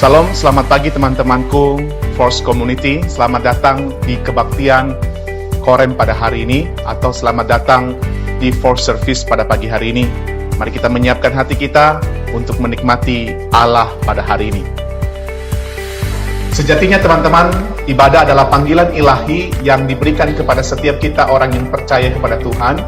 Salam, selamat pagi teman-temanku Force Community. Selamat datang di kebaktian Korem pada hari ini, atau selamat datang di Force Service pada pagi hari ini. Mari kita menyiapkan hati kita untuk menikmati Allah pada hari ini. Sejatinya teman-teman, ibadah adalah panggilan ilahi yang diberikan kepada setiap kita orang yang percaya kepada Tuhan.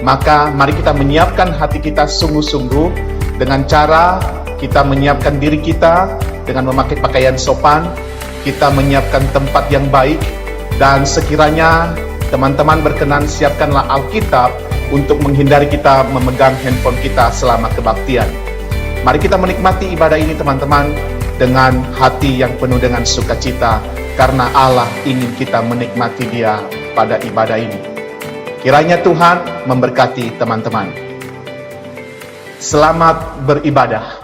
Maka mari kita menyiapkan hati kita sungguh-sungguh dengan cara kita menyiapkan diri kita dengan memakai pakaian sopan, kita menyiapkan tempat yang baik, dan sekiranya teman-teman berkenan, siapkanlah Alkitab untuk menghindari kita memegang handphone kita selama kebaktian. Mari kita menikmati ibadah ini teman-teman dengan hati yang penuh dengan sukacita, karena Allah ingin kita menikmati Dia pada ibadah ini. Kiranya Tuhan memberkati teman-teman. Selamat beribadah.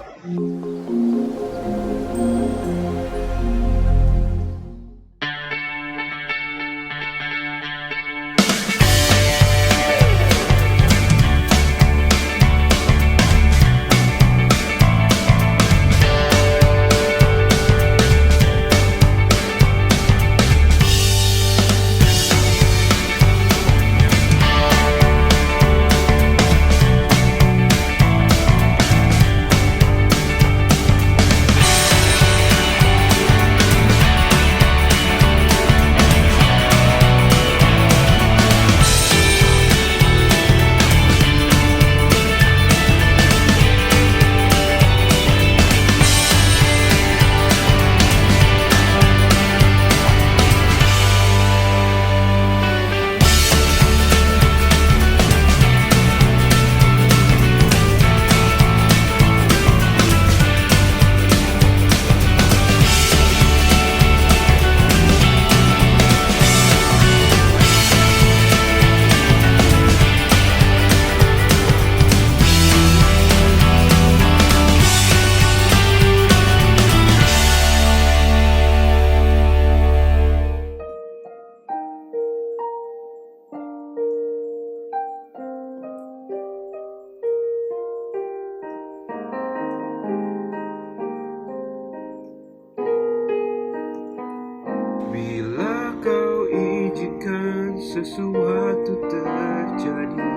Bila kau izinkan sesuatu terjadi,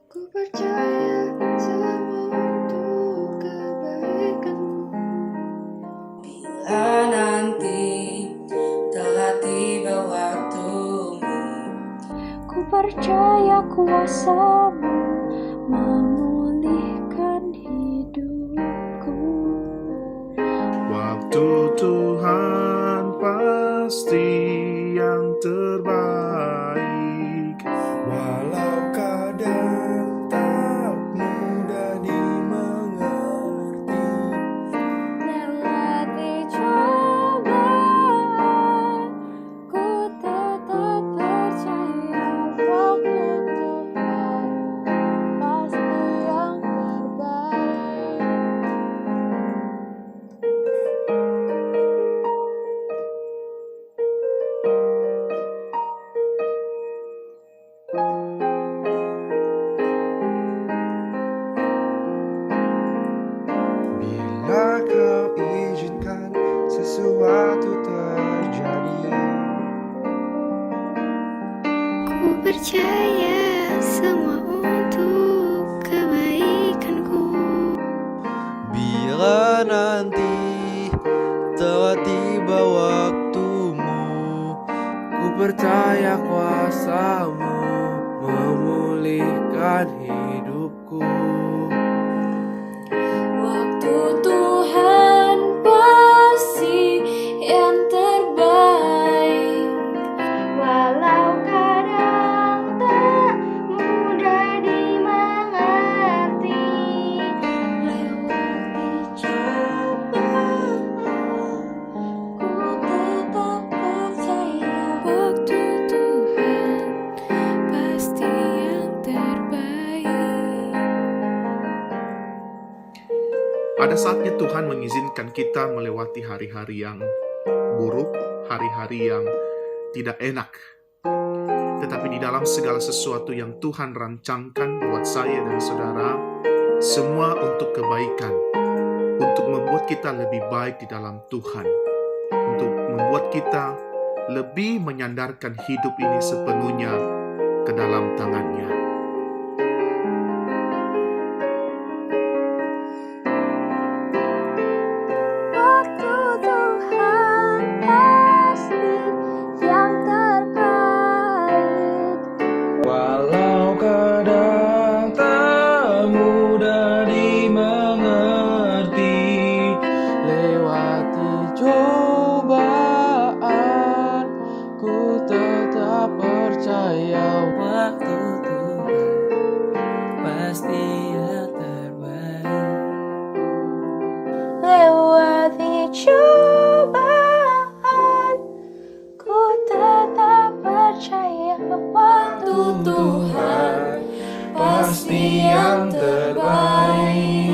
ku percaya semua untuk kebaikanmu. Bila nanti telah tiba waktumu, Ku percaya kuasa-Mu memulihkan hidupku. waktu Tuhan pasti yang terbaik. Walau kadang tak mudah dimengerti, Lewati cobaan, ku tetap percaya waktu Tuhan pasti yang terbaik. bila kau izinkan sesuatu terjadi, Ku percaya semua untuk kebaikanku. Bila nanti telah tiba waktumu, ku percaya kuasa-Mu memulihkan hidupku. Waktu Tuhan pasti yang terbaik. Walau kadang tak mudah dimengerti, lewati cobaan, ku tetap percaya waktu Tuhan pasti yang terbaik. Pada saatnya Tuhan mengizinkan kita melewati hari-hari yang buruk, hari-hari yang tidak enak. Tetapi di dalam segala sesuatu yang Tuhan rancangkan buat saya dan saudara, semua untuk kebaikan, untuk membuat kita lebih baik di dalam Tuhan, untuk membuat kita lebih menyandarkan hidup ini sepenuhnya ke dalam tangan-Nya. Waktu Tuhan pasti yang terbaik. Walau kadang tak mudah dimengerti, lewati cobaan, ku tetap percaya Waktu Tuhan pasti yang terbaik. Lewati cobaan, ku tetap percaya waktu Tuhan pasti yang terbaik.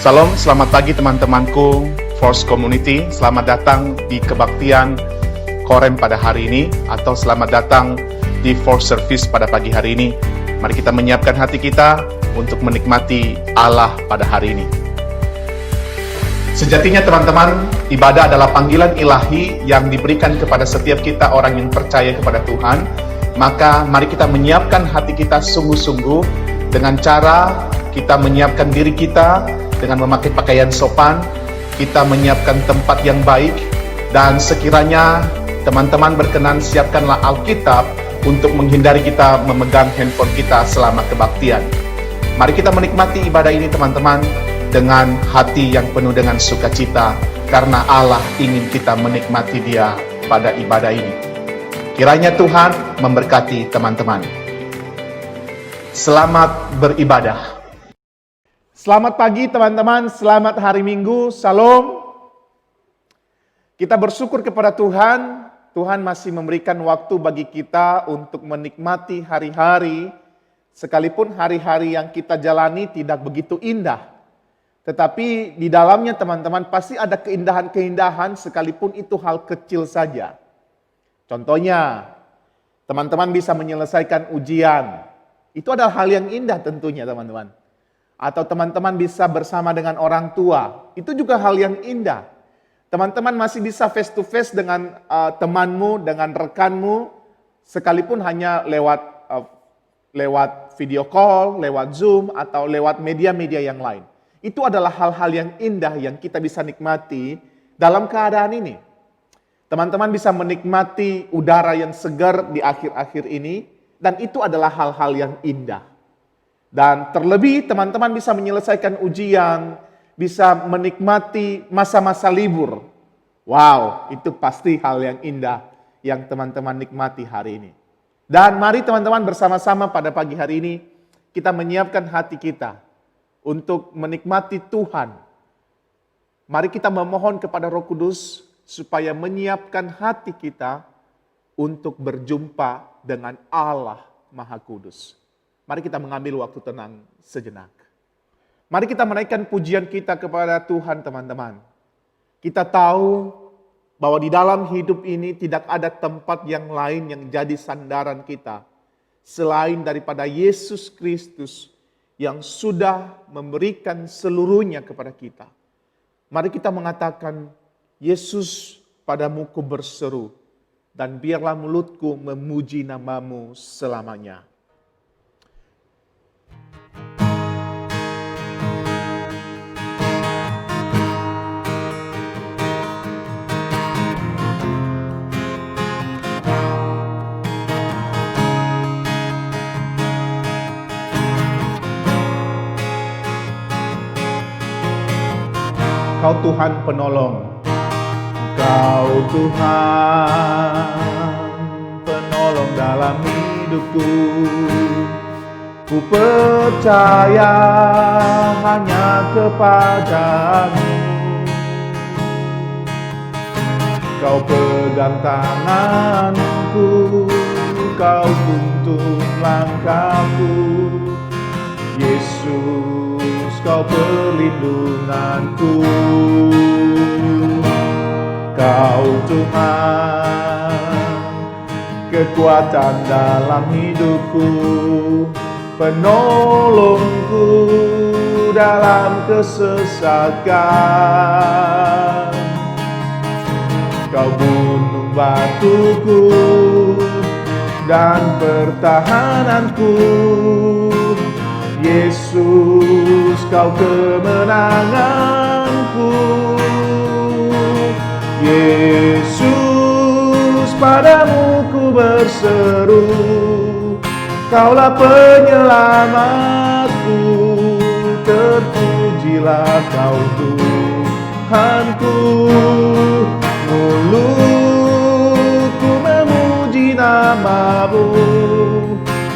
Salam, selamat pagi teman-temanku Force Community. Selamat datang di kebaktian Korem pada hari ini, atau selamat datang di Force Service pada pagi hari ini. Mari kita menyiapkan hati kita untuk menikmati Allah pada hari ini. Sejatinya teman-teman, ibadah adalah panggilan ilahi yang diberikan kepada setiap kita orang yang percaya kepada Tuhan. Maka mari kita menyiapkan hati kita sungguh-sungguh dengan cara kita menyiapkan diri kita dengan memakai pakaian sopan, kita menyiapkan tempat yang baik, dan sekiranya teman-teman berkenan, siapkanlah Alkitab untuk menghindari kita memegang handphone kita selama kebaktian. Mari kita menikmati ibadah ini teman-teman dengan hati yang penuh dengan sukacita, karena Allah ingin kita menikmati Dia pada ibadah ini. Kiranya Tuhan memberkati teman-teman. Selamat beribadah. Selamat pagi teman-teman, selamat hari Minggu, Salam. Kita bersyukur kepada Tuhan, Tuhan masih memberikan waktu bagi kita untuk menikmati hari-hari, sekalipun hari-hari yang kita jalani tidak begitu indah. Tetapi di dalamnya teman-teman pasti ada keindahan-keindahan sekalipun itu hal kecil saja. Contohnya, teman-teman bisa menyelesaikan ujian. Itu adalah hal yang indah tentunya teman-teman. Atau teman-teman bisa bersama dengan orang tua. Itu juga hal yang indah. Teman-teman masih bisa face to face dengan temanmu, dengan rekanmu, sekalipun hanya lewat video call, lewat Zoom, atau lewat media-media yang lain. Itu adalah hal-hal yang indah yang kita bisa nikmati dalam keadaan ini. Teman-teman bisa menikmati udara yang segar di akhir-akhir ini, dan itu adalah hal-hal yang indah. Dan terlebih teman-teman bisa menyelesaikan ujian, bisa menikmati masa-masa libur. Wow, itu pasti hal yang indah yang teman-teman nikmati hari ini. Dan mari teman-teman bersama-sama pada pagi hari ini, kita menyiapkan hati kita untuk menikmati Tuhan. Mari kita memohon kepada Roh Kudus supaya menyiapkan hati kita untuk berjumpa dengan Allah Maha Kudus. Mari kita mengambil waktu tenang sejenak. Mari kita menaikkan pujian kita kepada Tuhan teman-teman. Kita tahu bahwa di dalam hidup ini tidak ada tempat yang lain yang jadi sandaran kita selain daripada Yesus Kristus yang sudah memberikan seluruhnya kepada kita. Mari kita mengatakan, Yesus, padamu ku berseru, dan biarlah mulutku memuji namamu selamanya. Kau Tuhan penolong, Kau Tuhan penolong dalam hidupku. Ku percaya hanya kepadamu. Kau pegang tanganku, Kau tuntun langkahku. Yesus, Kau perlindunganku. Kau Tuhan, kekuatan dalam hidupku, penolongku dalam kesesatan. Kau gunung batuku dan pertahananku. Yesus, Kau kemenanganku. Yesus, padamu ku berseru, Kaulah penyelamatku. Terpujilah Kau Tuhanku. Mulutku memuji namamu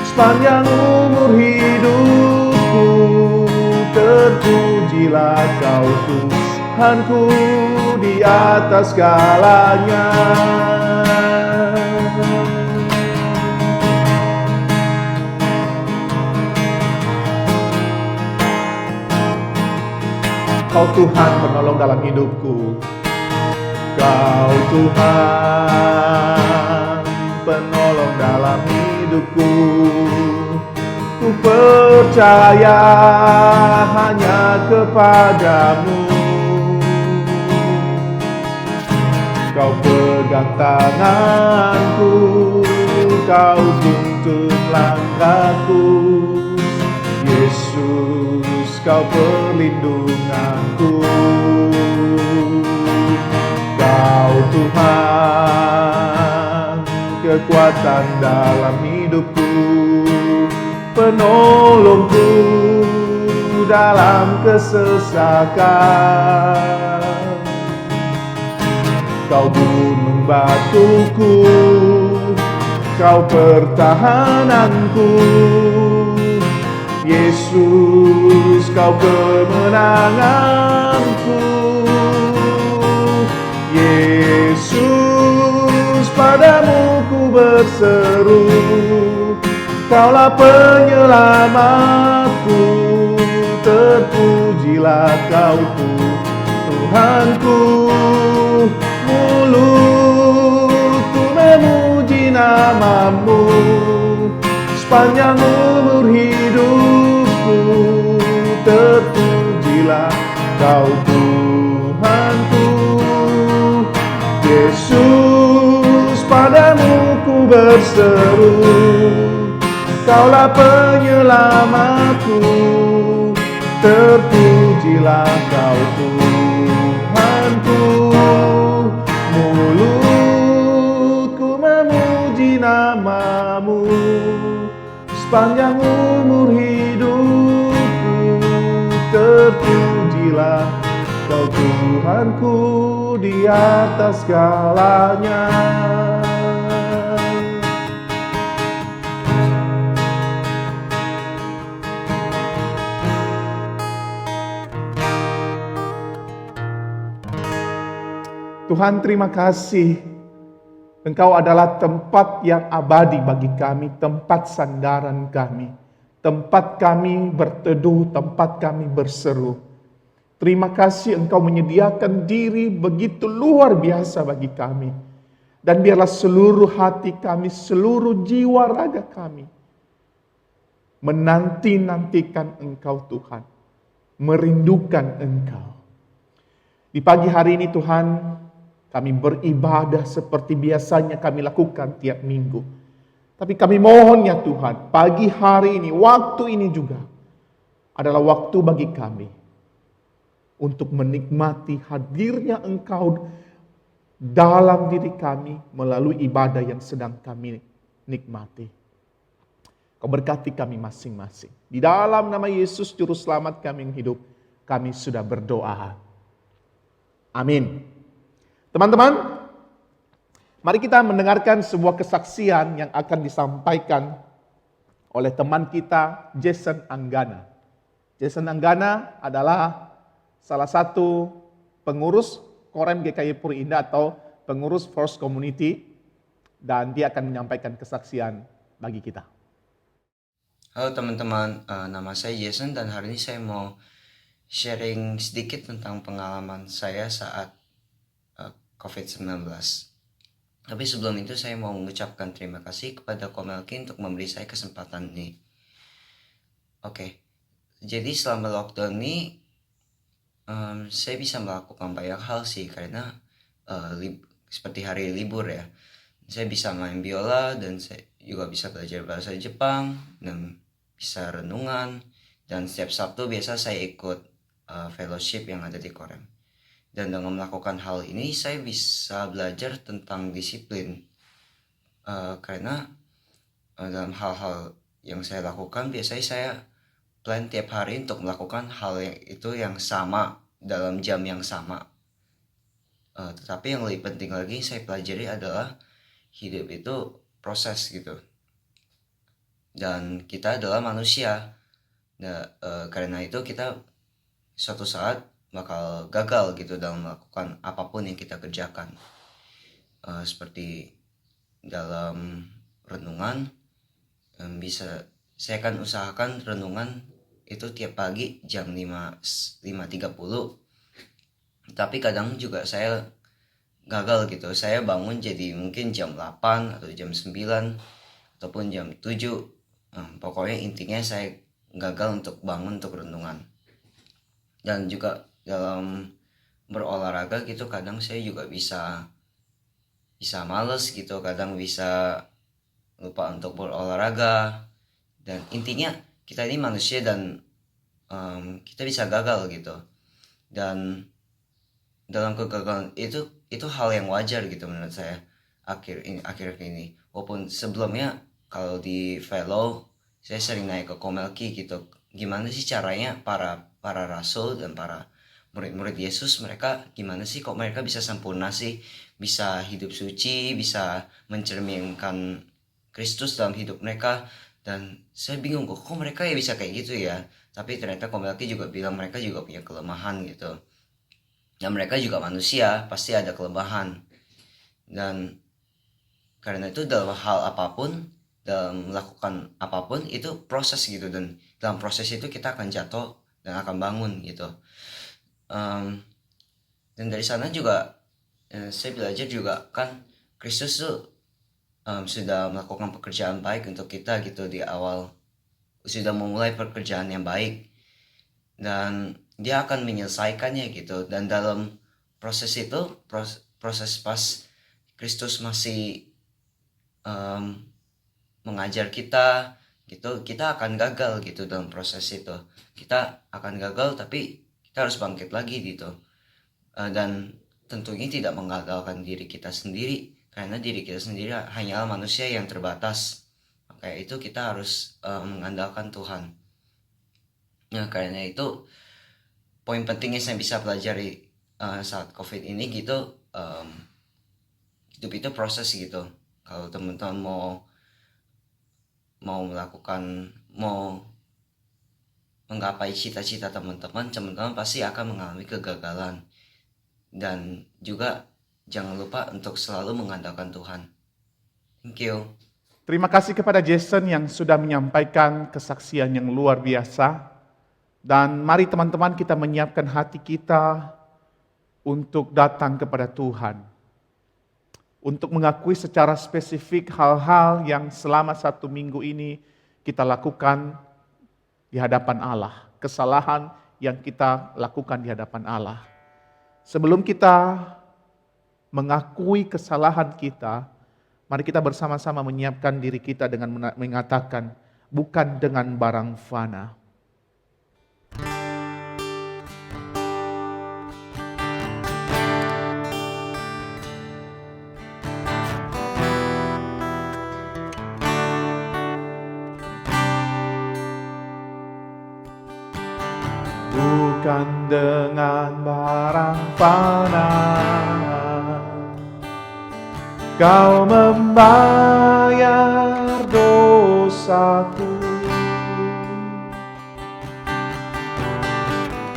sepanjang umur hidupku. Terpujilah Kau Tuhanku di atas segalanya. Kau Tuhan penolong dalam hidupku. Kau Tuhan penolong dalam hidupku. Ku percaya hanya kepadamu. Kau pegang tanganku, kau tuntun langkahku. Yesus, kau perlindunganku. Kau Tuhan, kekuatan dalam hidupku, penolongku dalam kesesakan. Kau gunung batuku, kau pertahananku. Yesus, kau kemenanganku. Yesus, padamu ku berseru. Kaulah penyelamatku, terpujilah kau Tuhanku. Mulutku memuji namamu sepanjang umur hidupku. Terpujilah kau Tuhanku. Yesus, padamu ku berseru. Kaulah penyelamatku, terpujilah kau Tuhanku. Mulutku memuji namamu sepanjang umur hidupku. Terpujilah kau Tuhanku di atas segalanya. Tuhan, terima kasih. Engkau adalah tempat yang abadi bagi kami, tempat sandaran kami, tempat kami berteduh, tempat kami berseru. Terima kasih Engkau menyediakan diri begitu luar biasa bagi kami. Dan biarlah seluruh hati kami, seluruh jiwa raga kami menanti-nantikan Engkau Tuhan, merindukan Engkau. Di pagi hari ini Tuhan, kami beribadah seperti biasanya kami lakukan tiap minggu. Tapi kami mohon ya Tuhan, pagi hari ini, waktu ini juga adalah waktu bagi kami untuk menikmati hadirnya Engkau dalam diri kami melalui ibadah yang sedang kami nikmati. Kau berkati kami masing-masing. Di dalam nama Yesus Juru Selamat kami yang hidup, kami sudah berdoa. Amin. Teman-teman, mari kita mendengarkan sebuah kesaksian yang akan disampaikan oleh teman kita, Jason Anggana. Jason Anggana adalah salah satu pengurus Korem GKI Puri Indah atau pengurus First Community, dan dia akan menyampaikan kesaksian bagi kita. Halo teman-teman, nama saya Jason dan hari ini saya mau sharing sedikit tentang pengalaman saya saat COVID-19. Tapi sebelum itu saya mau mengucapkan terima kasih kepada Komelki untuk memberi saya kesempatan ini. Oke, jadi selama lockdown ini saya bisa melakukan banyak hal sih, karena seperti hari libur ya. Saya bisa main biola dan saya juga bisa belajar bahasa Jepang dan bisa renungan. Dan setiap Sabtu biasa saya ikut fellowship yang ada di Korem. Dan dengan melakukan hal ini saya bisa belajar tentang disiplin. Karena dalam hal-hal yang saya lakukan biasanya saya plan tiap hari untuk melakukan hal yang sama dalam jam yang sama. Tetapi yang lebih penting lagi saya pelajari adalah hidup itu proses gitu. Dan kita adalah manusia. Karena itu kita suatu saat bakal gagal gitu dalam melakukan apapun yang kita kerjakan. Seperti dalam renungan, saya akan usahakan renungan itu tiap pagi jam 5.30 Tapi kadang juga saya gagal gitu. Saya bangun jadi mungkin jam 8 atau jam 9 ataupun jam 7. Pokoknya intinya saya gagal untuk bangun untuk renungan. Dan juga dalam berolahraga gitu kadang saya juga bisa males gitu, kadang bisa lupa untuk berolahraga. Dan intinya kita ini manusia dan kita bisa gagal gitu. Dan dalam kegagalan itu hal yang wajar gitu menurut saya akhir ini. Walaupun sebelumnya kalau di fellow saya sering naik ke Komelki gitu, gimana sih caranya para rasul dan para murid-murid Yesus, mereka gimana sih kok mereka bisa sempurna sih, bisa hidup suci, bisa mencerminkan Kristus dalam hidup mereka. Dan saya bingung kok mereka ya bisa kayak gitu ya. Tapi ternyata Komelki juga bilang mereka juga punya kelemahan gitu. Dan mereka juga manusia, pasti ada kelemahan. Dan karena itu dalam hal apapun, dalam melakukan apapun itu proses gitu. Dan dalam proses itu kita akan jatuh dan akan bangun gitu. Dan dari sana juga saya belajar juga kan Kristus tuh sudah melakukan pekerjaan baik untuk kita gitu di awal, sudah memulai pekerjaan yang baik dan dia akan menyelesaikannya gitu. Dan dalam proses itu, proses pas Kristus masih mengajar kita gitu, kita akan gagal gitu dalam proses itu. Kita akan gagal tapi kita harus bangkit lagi gitu. Dan tentunya tidak menggagalkan diri kita sendiri, karena diri kita sendiri hanyalah manusia yang terbatas. Maka itu kita harus mengandalkan Tuhan. Nah, karena itu poin pentingnya saya bisa pelajari saat COVID ini gitu, hidup itu proses gitu. Kalau teman-teman mau menggapai cita-cita teman-teman pasti akan mengalami kegagalan. Dan juga jangan lupa untuk selalu mengandalkan Tuhan. Thank you. Terima kasih kepada Jason yang sudah menyampaikan kesaksian yang luar biasa. Dan mari teman-teman kita menyiapkan hati kita untuk datang kepada Tuhan. Untuk mengakui secara spesifik hal-hal yang selama 1 minggu ini kita lakukan di hadapan Allah. Kesalahan yang kita lakukan di hadapan Allah. Sebelum kita mengakui kesalahan kita, mari kita bersama-sama menyiapkan diri kita dengan mengatakan, bukan dengan barang fana. Bukan dengan barang fana Kau membayar dosaku,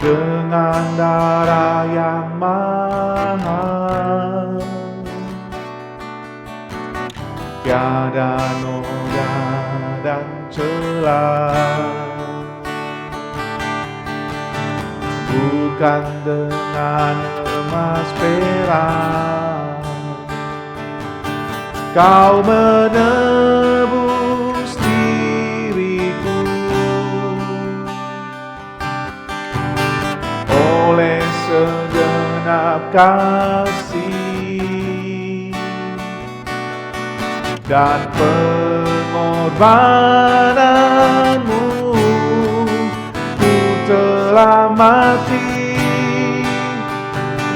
dengan darah yang mahal, tiada noda dan celah. Bukan dengan emas perak Kau menebus diriku, oleh segenap kasih dan pengorbananmu, ku telah mati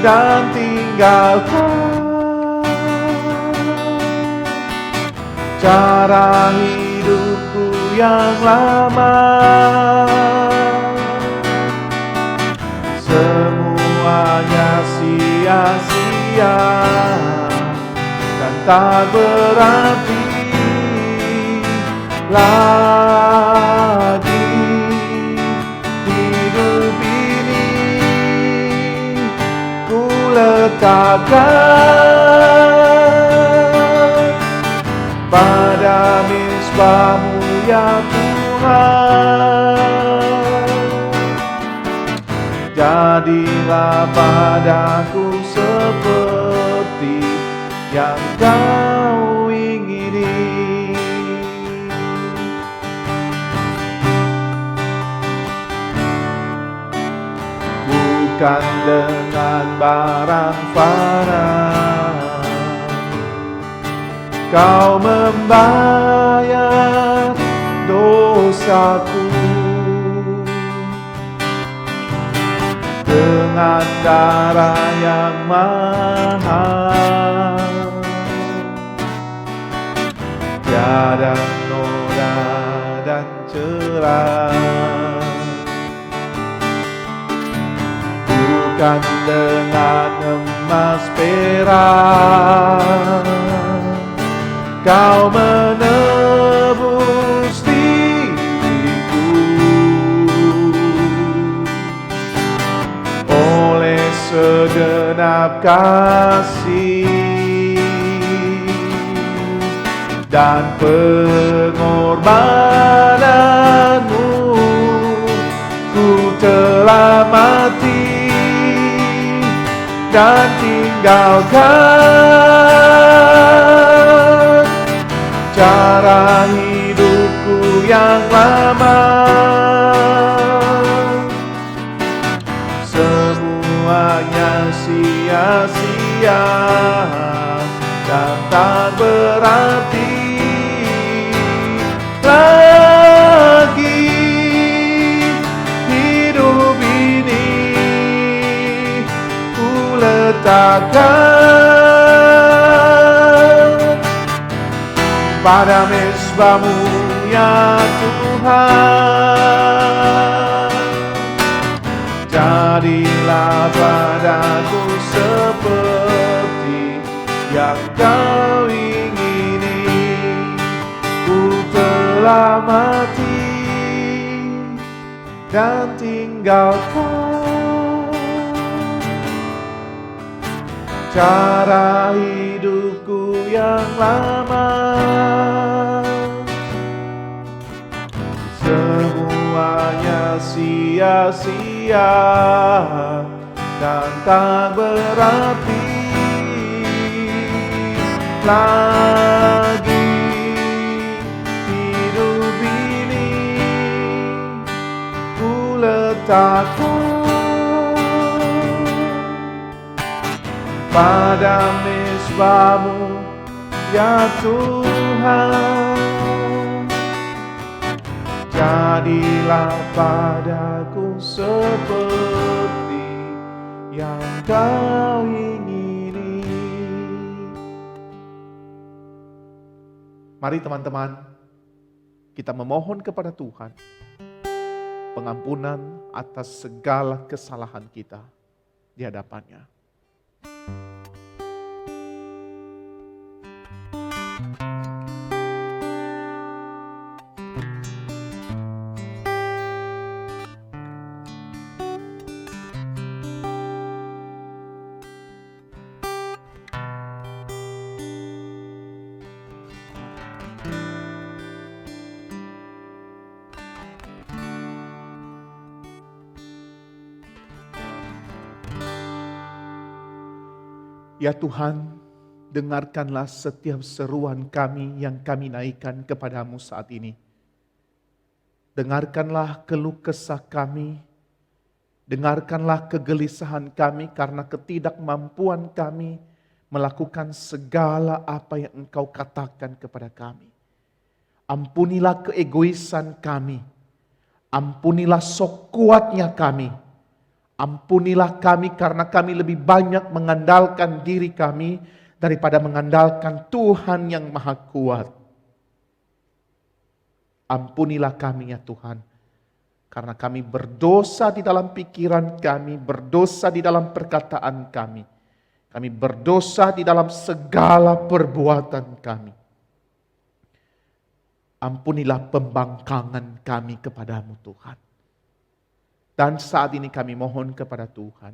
dan tinggalkan cara hidupku yang lama. Semuanya sia-sia dan tak berarti lagi. Hidup ini ku letakkan pada misbah-Mu ya Tuhan. Jadilah padaku seperti yang kau ingini. Bukan dengan barang fana kau membayar dosaku. Dengan darah yang mahal, tiada noda dan celah. Bukan dengan emas perak kau menebus diriku. Oleh segenap kasih dan pengorbananmu, ku telah mati dan tinggalkan cara hidupku yang lama. Semuanya sia-sia dan tak berarti lagi. Hidup ini ku letakkan pada mezbah-Mu ya Tuhan. Jadilah padaku seperti yang kau ingini. Ku telah mati dan tinggalkan cara hidupku yang lama. Semuanya sia-sia dan tak berarti lagi. Hidup ini ku letakkan pada mezbah-Mu ya Tuhan. Jadilah padaku seperti yang kau ingini. Mari teman-teman, kita memohon kepada Tuhan pengampunan atas segala kesalahan kita di hadapan-Nya. Ya Tuhan, dengarkanlah setiap seruan kami yang kami naikkan kepadamu saat ini. Dengarkanlah keluh kesah kami, dengarkanlah kegelisahan kami karena ketidakmampuan kami melakukan segala apa yang Engkau katakan kepada kami. Ampunilah keegoisan kami, ampunilah sok kuatnya kami. Ampunilah kami karena kami lebih banyak mengandalkan diri kami daripada mengandalkan Tuhan yang Maha Kuat. Ampunilah kami ya Tuhan, karena kami berdosa di dalam pikiran kami, berdosa di dalam perkataan kami. Kami berdosa di dalam segala perbuatan kami. Ampunilah pembangkangan kami kepadamu Tuhan. Dan saat ini kami mohon kepada Tuhan,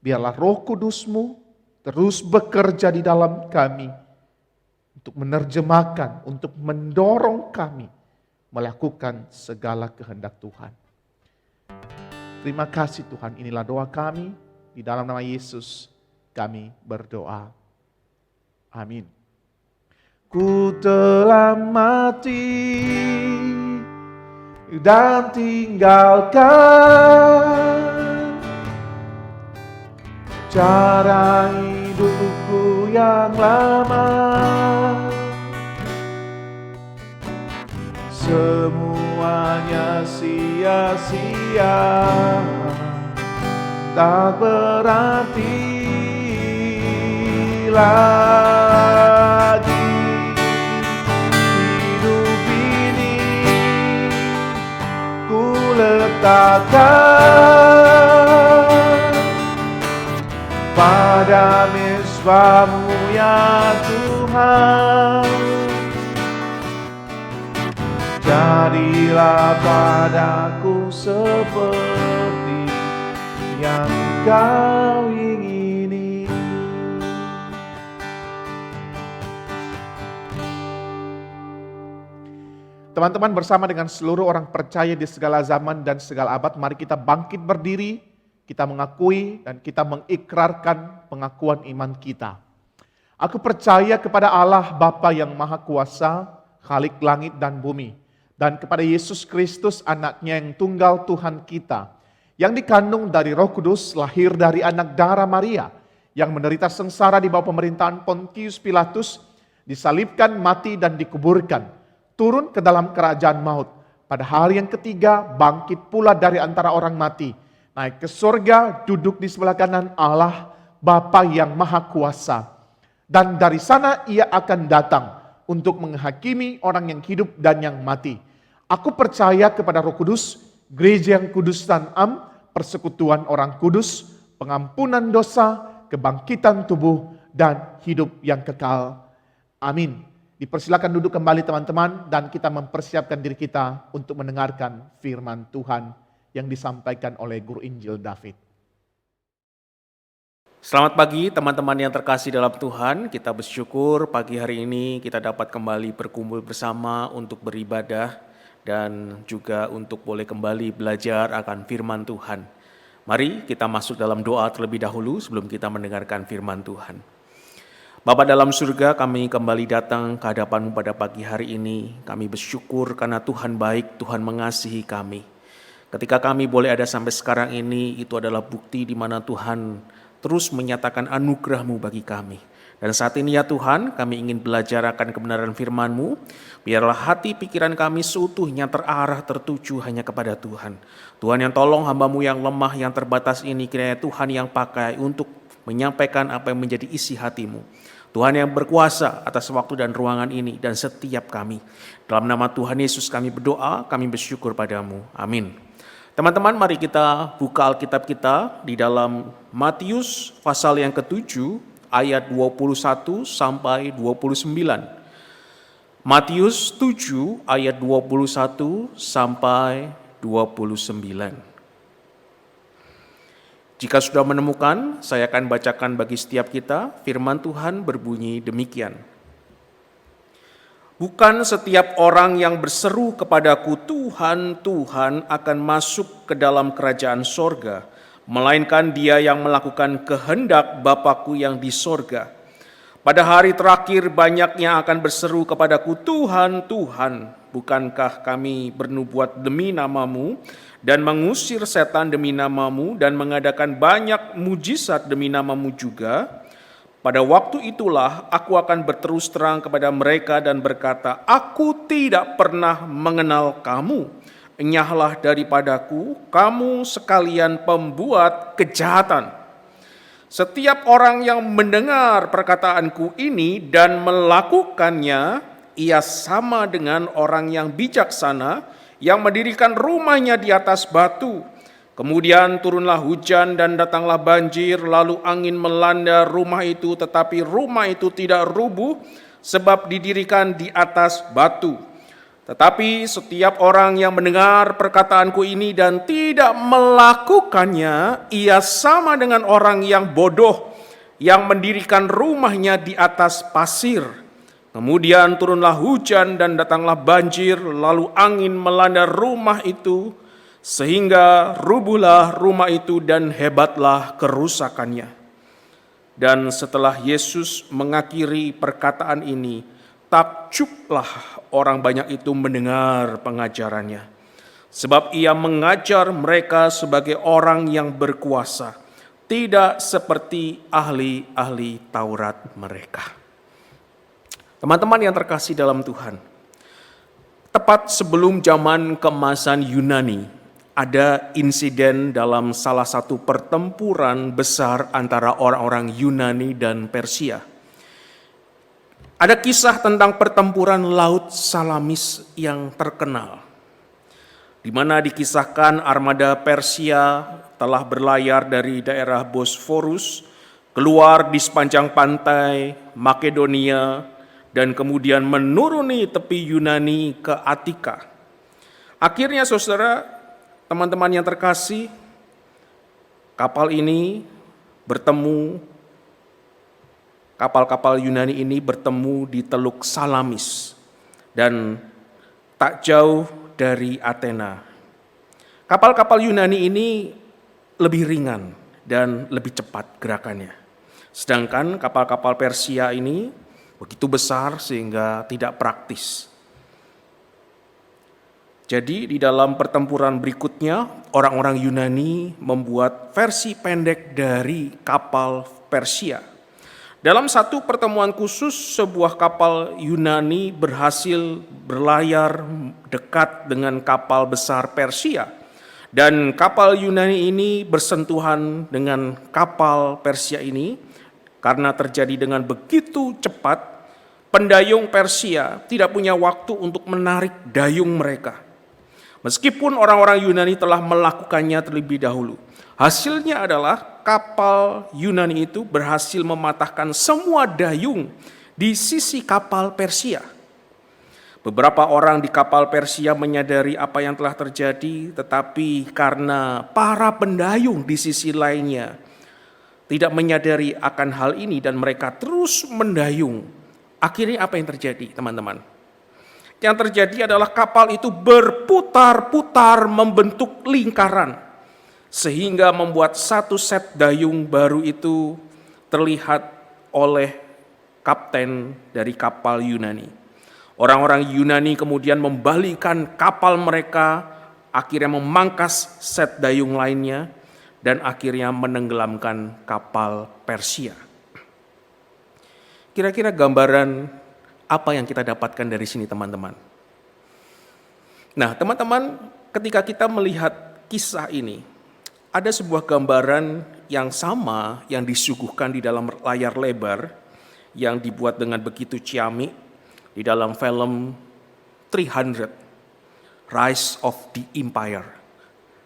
biarlah Roh Kudus-Mu terus bekerja di dalam kami untuk menerjemahkan, untuk mendorong kami melakukan segala kehendak Tuhan. Terima kasih Tuhan, inilah doa kami. Di dalam nama Yesus kami berdoa. Amin. Ku telah mati dan tinggalkan cara hidupku yang lama. Semuanya sia-sia, tak berarti lagi. Hidup ini ku letakkan pada mezbamu ya Tuhan. Jadilah padaku seperti yang Kau ingini. Teman-teman, bersama dengan seluruh orang percaya di segala zaman dan segala abad, mari kita bangkit berdiri, kita mengakui dan kita mengikrarkan pengakuan iman kita. Aku percaya kepada Allah Bapa yang Maha Kuasa, Khalik langit dan bumi, dan kepada Yesus Kristus anaknya yang tunggal Tuhan kita, yang dikandung dari Roh Kudus, lahir dari anak darah Maria, yang menderita sengsara di bawah pemerintahan Pontius Pilatus, disalibkan, mati dan dikuburkan, turun ke dalam kerajaan maut, pada hari yang ketiga bangkit pula dari antara orang mati, naik ke surga, duduk di sebelah kanan Allah Bapa yang Maha Kuasa, dan dari sana ia akan datang untuk menghakimi orang yang hidup dan yang mati. Aku percaya kepada Roh Kudus, gereja yang kudus dan am, persekutuan orang kudus, pengampunan dosa, kebangkitan tubuh, dan hidup yang kekal. Amin. Dipersilakan duduk kembali teman-teman, dan kita mempersiapkan diri kita untuk mendengarkan firman Tuhan yang disampaikan oleh Guru Injil David. Selamat pagi teman-teman yang terkasih dalam Tuhan. Kita bersyukur pagi hari ini kita dapat kembali berkumpul bersama untuk beribadah dan juga untuk boleh kembali belajar akan firman Tuhan. Mari kita masuk dalam doa terlebih dahulu sebelum kita mendengarkan firman Tuhan. Bapa dalam surga, kami kembali datang ke hadapan-Mu pada pagi hari ini. Kami bersyukur karena Tuhan baik, Tuhan mengasihi kami. Ketika kami boleh ada sampai sekarang ini, itu adalah bukti di mana Tuhan terus menyatakan anugerah-Mu bagi kami. Dan saat ini ya Tuhan, kami ingin belajar akan kebenaran firman-Mu. Biarlah hati pikiran kami seutuhnya terarah tertuju hanya kepada Tuhan. Tuhan yang tolong hamba-Mu yang lemah, yang terbatas ini, kiranya Tuhan yang pakai untuk menyampaikan apa yang menjadi isi hati-Mu. Tuhan yang berkuasa atas waktu dan ruangan ini dan setiap kami. Dalam nama Tuhan Yesus kami berdoa, kami bersyukur padamu. Amin. Teman-teman, mari kita buka Alkitab kita di dalam Matius pasal yang ke-7 ayat 21 sampai 29. Matius 7 ayat 21 sampai 29. Jika sudah menemukan, saya akan bacakan bagi setiap kita. Firman Tuhan berbunyi demikian. Bukan setiap orang yang berseru kepadaku, Tuhan, Tuhan, akan masuk ke dalam kerajaan sorga, melainkan dia yang melakukan kehendak Bapa-Ku yang di sorga. Pada hari terakhir banyak yang akan berseru kepadaku, Tuhan, Tuhan, bukankah kami bernubuat demi nama-Mu dan mengusir setan demi nama-Mu dan mengadakan banyak mujizat demi nama-Mu juga? Pada waktu itulah aku akan berterus terang kepada mereka dan berkata, aku tidak pernah mengenal kamu. Enyahlah daripadaku, kamu sekalian pembuat kejahatan. Setiap orang yang mendengar perkataanku ini dan melakukannya, ia sama dengan orang yang bijaksana yang mendirikan rumahnya di atas batu. Kemudian turunlah hujan dan datanglah banjir, lalu angin melanda rumah itu, tetapi rumah itu tidak rubuh sebab didirikan di atas batu. Tetapi setiap orang yang mendengar perkataanku ini dan tidak melakukannya, ia sama dengan orang yang bodoh yang mendirikan rumahnya di atas pasir. Kemudian turunlah hujan dan datanglah banjir, lalu angin melanda rumah itu, Sehingga rubuhlah rumah itu dan hebatlah kerusakannya. Dan setelah Yesus mengakhiri perkataan ini, takjublah orang banyak itu mendengar pengajarannya. Sebab ia mengajar mereka sebagai orang yang berkuasa, tidak seperti ahli-ahli Taurat mereka. Teman-teman yang terkasih dalam Tuhan, tepat sebelum zaman keemasan Yunani, ada insiden dalam salah satu pertempuran besar antara orang-orang Yunani dan Persia. Ada kisah tentang pertempuran Laut Salamis yang terkenal, di mana dikisahkan armada Persia telah berlayar dari daerah Bosforus, keluar di sepanjang pantai Makedonia, dan kemudian menuruni tepi Yunani ke Attika. Akhirnya saudara, teman-teman yang terkasih, kapal Yunani ini bertemu di Teluk Salamis dan tak jauh dari Athena. Kapal-kapal Yunani ini lebih ringan dan lebih cepat gerakannya. Sedangkan kapal-kapal Persia ini begitu besar sehingga tidak praktis. Jadi di dalam pertempuran berikutnya, orang-orang Yunani membuat versi pendek dari kapal Persia. Dalam satu pertemuan khusus, sebuah kapal Yunani berhasil berlayar dekat dengan kapal besar Persia. Dan kapal Yunani ini bersentuhan dengan kapal Persia ini, karena terjadi dengan begitu cepat, pendayung Persia tidak punya waktu untuk menarik dayung mereka. Meskipun orang-orang Yunani telah melakukannya terlebih dahulu. Hasilnya adalah kapal Yunani itu berhasil mematahkan semua dayung di sisi kapal Persia. Beberapa orang di kapal Persia menyadari apa yang telah terjadi, tetapi karena para pendayung di sisi lainnya tidak menyadari akan hal ini dan mereka terus mendayung. Akhirnya apa yang terjadi, teman-teman? Yang terjadi adalah kapal itu berputar-putar membentuk lingkaran, sehingga membuat satu set dayung baru itu terlihat oleh kapten dari kapal Yunani. Orang-orang Yunani kemudian membalikan kapal mereka, akhirnya memangkas set dayung lainnya, dan akhirnya menenggelamkan kapal Persia. Kira-kira gambaran apa yang kita dapatkan dari sini, teman-teman? Nah, teman-teman, ketika kita melihat kisah ini, ada sebuah gambaran yang sama yang disuguhkan di dalam layar lebar yang dibuat dengan begitu ciamik di dalam film 300, Rise of the Empire.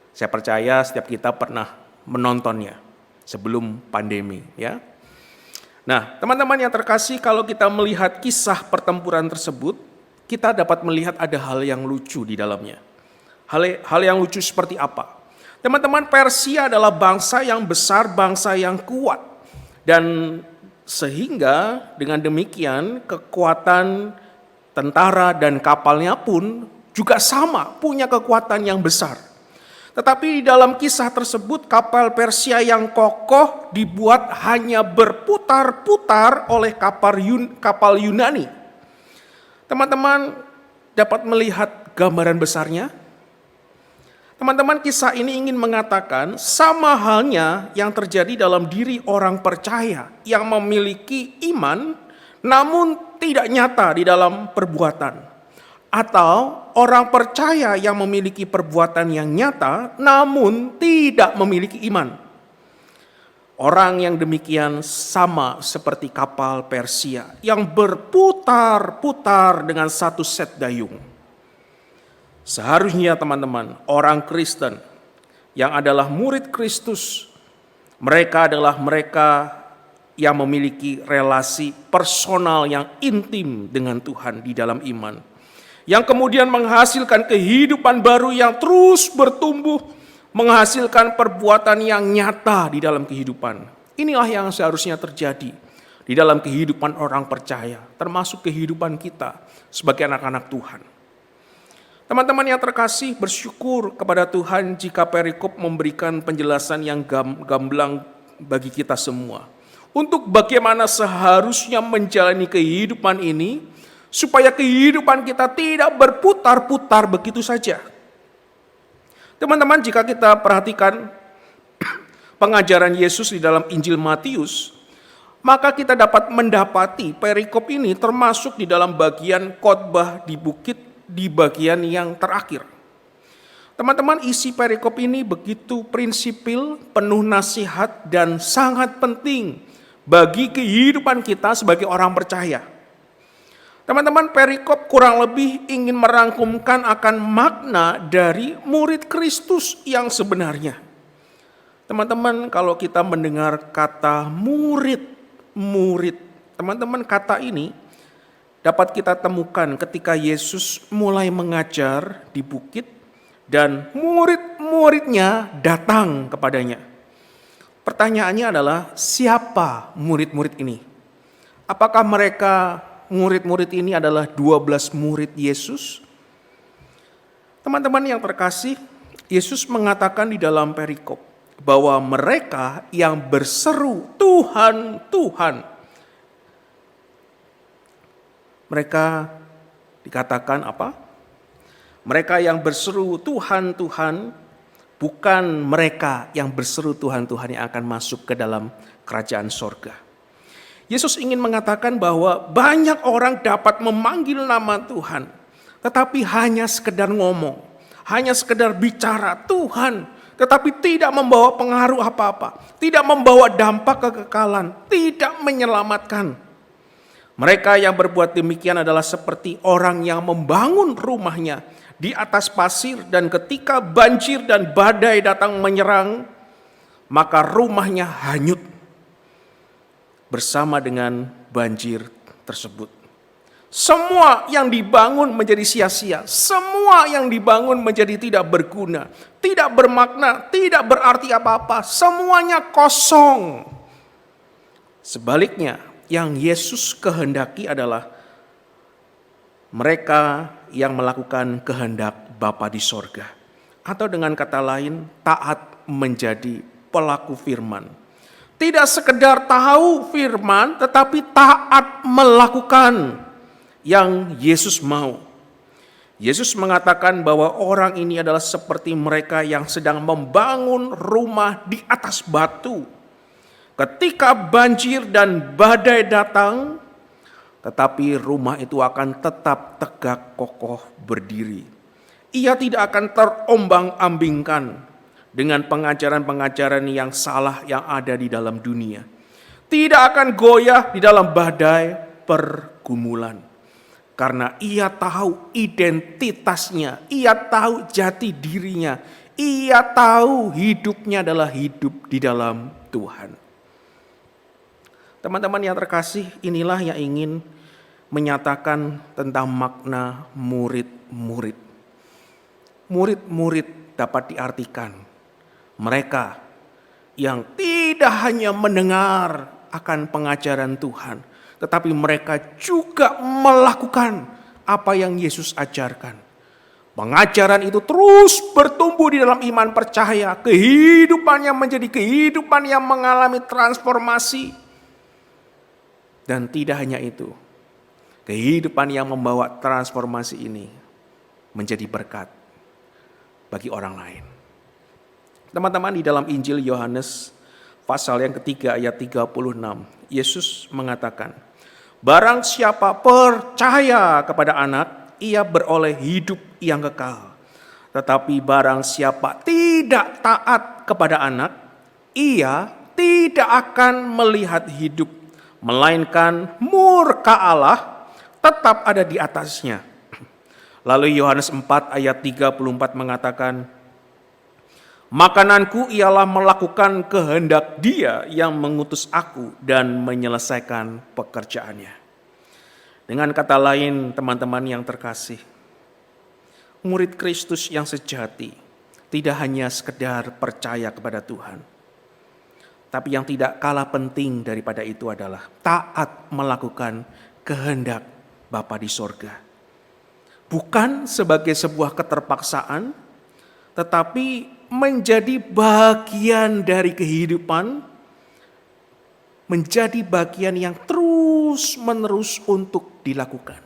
Saya percaya setiap kita pernah menontonnya sebelum pandemi, ya. Nah, teman-teman yang terkasih, kalau kita melihat kisah pertempuran tersebut, kita dapat melihat ada hal yang lucu di dalamnya. Hal yang lucu seperti apa? Teman-teman, Persia adalah bangsa yang besar, bangsa yang kuat. Dan sehingga dengan demikian kekuatan tentara dan kapalnya pun juga sama, punya kekuatan yang besar. Tetapi di dalam kisah tersebut, kapal Persia yang kokoh dibuat hanya berputar-putar oleh kapal Yunani. Teman-teman dapat melihat gambaran besarnya? Teman-teman, kisah ini ingin mengatakan sama halnya yang terjadi dalam diri orang percaya yang memiliki iman namun tidak nyata di dalam perbuatan. Atau orang percaya yang memiliki perbuatan yang nyata namun tidak memiliki iman. Orang yang demikian sama seperti kapal Persia yang berputar-putar dengan satu set dayung. Seharusnya teman-teman, orang Kristen yang adalah murid Kristus, mereka adalah mereka yang memiliki relasi personal yang intim dengan Tuhan di dalam iman, yang kemudian menghasilkan kehidupan baru yang terus bertumbuh, menghasilkan perbuatan yang nyata di dalam kehidupan. Inilah yang seharusnya terjadi di dalam kehidupan orang percaya, termasuk kehidupan kita sebagai anak-anak Tuhan. Teman-teman yang terkasih, bersyukur kepada Tuhan jika perikop memberikan penjelasan yang gamblang bagi kita semua. Untuk bagaimana seharusnya menjalani kehidupan ini, supaya kehidupan kita tidak berputar-putar begitu saja. Teman-teman, jika kita perhatikan pengajaran Yesus di dalam Injil Matius, maka kita dapat mendapati perikop ini termasuk di dalam bagian khotbah di bukit di bagian yang terakhir. Teman-teman, isi perikop ini begitu prinsipil, penuh nasihat, dan sangat penting bagi kehidupan kita sebagai orang percaya. Teman-teman, perikop kurang lebih ingin merangkumkan akan makna dari murid Kristus yang sebenarnya. Teman-teman, kalau kita mendengar kata murid, teman-teman, kata ini dapat kita temukan ketika Yesus mulai mengajar di bukit dan murid-muridnya datang kepadanya. Pertanyaannya adalah, siapa murid-murid ini? Apakah murid-murid ini adalah 12 murid Yesus? Teman-teman yang terkasih, Yesus mengatakan di dalam perikop bahwa mereka yang berseru Tuhan, Tuhan, mereka dikatakan apa? Mereka yang berseru Tuhan, Tuhan, bukan mereka yang berseru Tuhan, Tuhan yang akan masuk ke dalam kerajaan sorga. Yesus ingin mengatakan bahwa banyak orang dapat memanggil nama Tuhan, tetapi hanya sekedar ngomong, hanya sekedar bicara Tuhan, tetapi tidak membawa pengaruh apa-apa, tidak membawa dampak kekekalan, tidak menyelamatkan. Mereka yang berbuat demikian adalah seperti orang yang membangun rumahnya di atas pasir, dan ketika banjir dan badai datang menyerang, maka rumahnya hanyut bersama dengan banjir tersebut. Semua yang dibangun menjadi sia-sia, semua yang dibangun menjadi tidak berguna, tidak bermakna, tidak berarti apa-apa, semuanya kosong. Sebaliknya, yang Yesus kehendaki adalah mereka yang melakukan kehendak Bapa di sorga. Atau dengan kata lain, taat menjadi pelaku firman. Tidak sekedar tahu firman, tetapi taat melakukan yang Yesus mau. Yesus mengatakan bahwa orang ini adalah seperti mereka yang sedang membangun rumah di atas batu. Ketika banjir dan badai datang, tetapi rumah itu akan tetap tegak kokoh berdiri. Ia tidak akan terombang-ambingkan dengan pengajaran-pengajaran yang salah yang ada di dalam dunia. Tidak akan goyah di dalam badai pergumulan. Karena ia tahu identitasnya, ia tahu jati dirinya, ia tahu hidupnya adalah hidup di dalam Tuhan. Teman-teman yang terkasih, inilah yang ingin menyatakan tentang makna murid-murid. Murid-murid dapat diartikan mereka yang tidak hanya mendengar akan pengajaran Tuhan, tetapi mereka juga melakukan apa yang Yesus ajarkan. Pengajaran itu terus bertumbuh di dalam iman percaya, kehidupannya menjadi kehidupan yang mengalami transformasi. Dan tidak hanya itu, kehidupan yang membawa transformasi ini menjadi berkat bagi orang lain. Teman-teman, di dalam Injil Yohanes pasal yang ketiga ayat 36, Yesus mengatakan, barang siapa percaya kepada anak, ia beroleh hidup yang kekal. Tetapi barang siapa tidak taat kepada anak, ia tidak akan melihat hidup, melainkan murka Allah tetap ada di atasnya. Lalu Yohanes 4 ayat 34 mengatakan, makananku ialah melakukan kehendak Dia yang mengutus aku dan menyelesaikan pekerjaannya. Dengan kata lain, teman-teman yang terkasih, murid Kristus yang sejati tidak hanya sekedar percaya kepada Tuhan, tapi yang tidak kalah penting daripada itu adalah taat melakukan kehendak Bapa di sorga. bukan sebagai sebuah keterpaksaan, tetapi menjadi bagian dari kehidupan, menjadi bagian yang terus-menerus untuk dilakukan.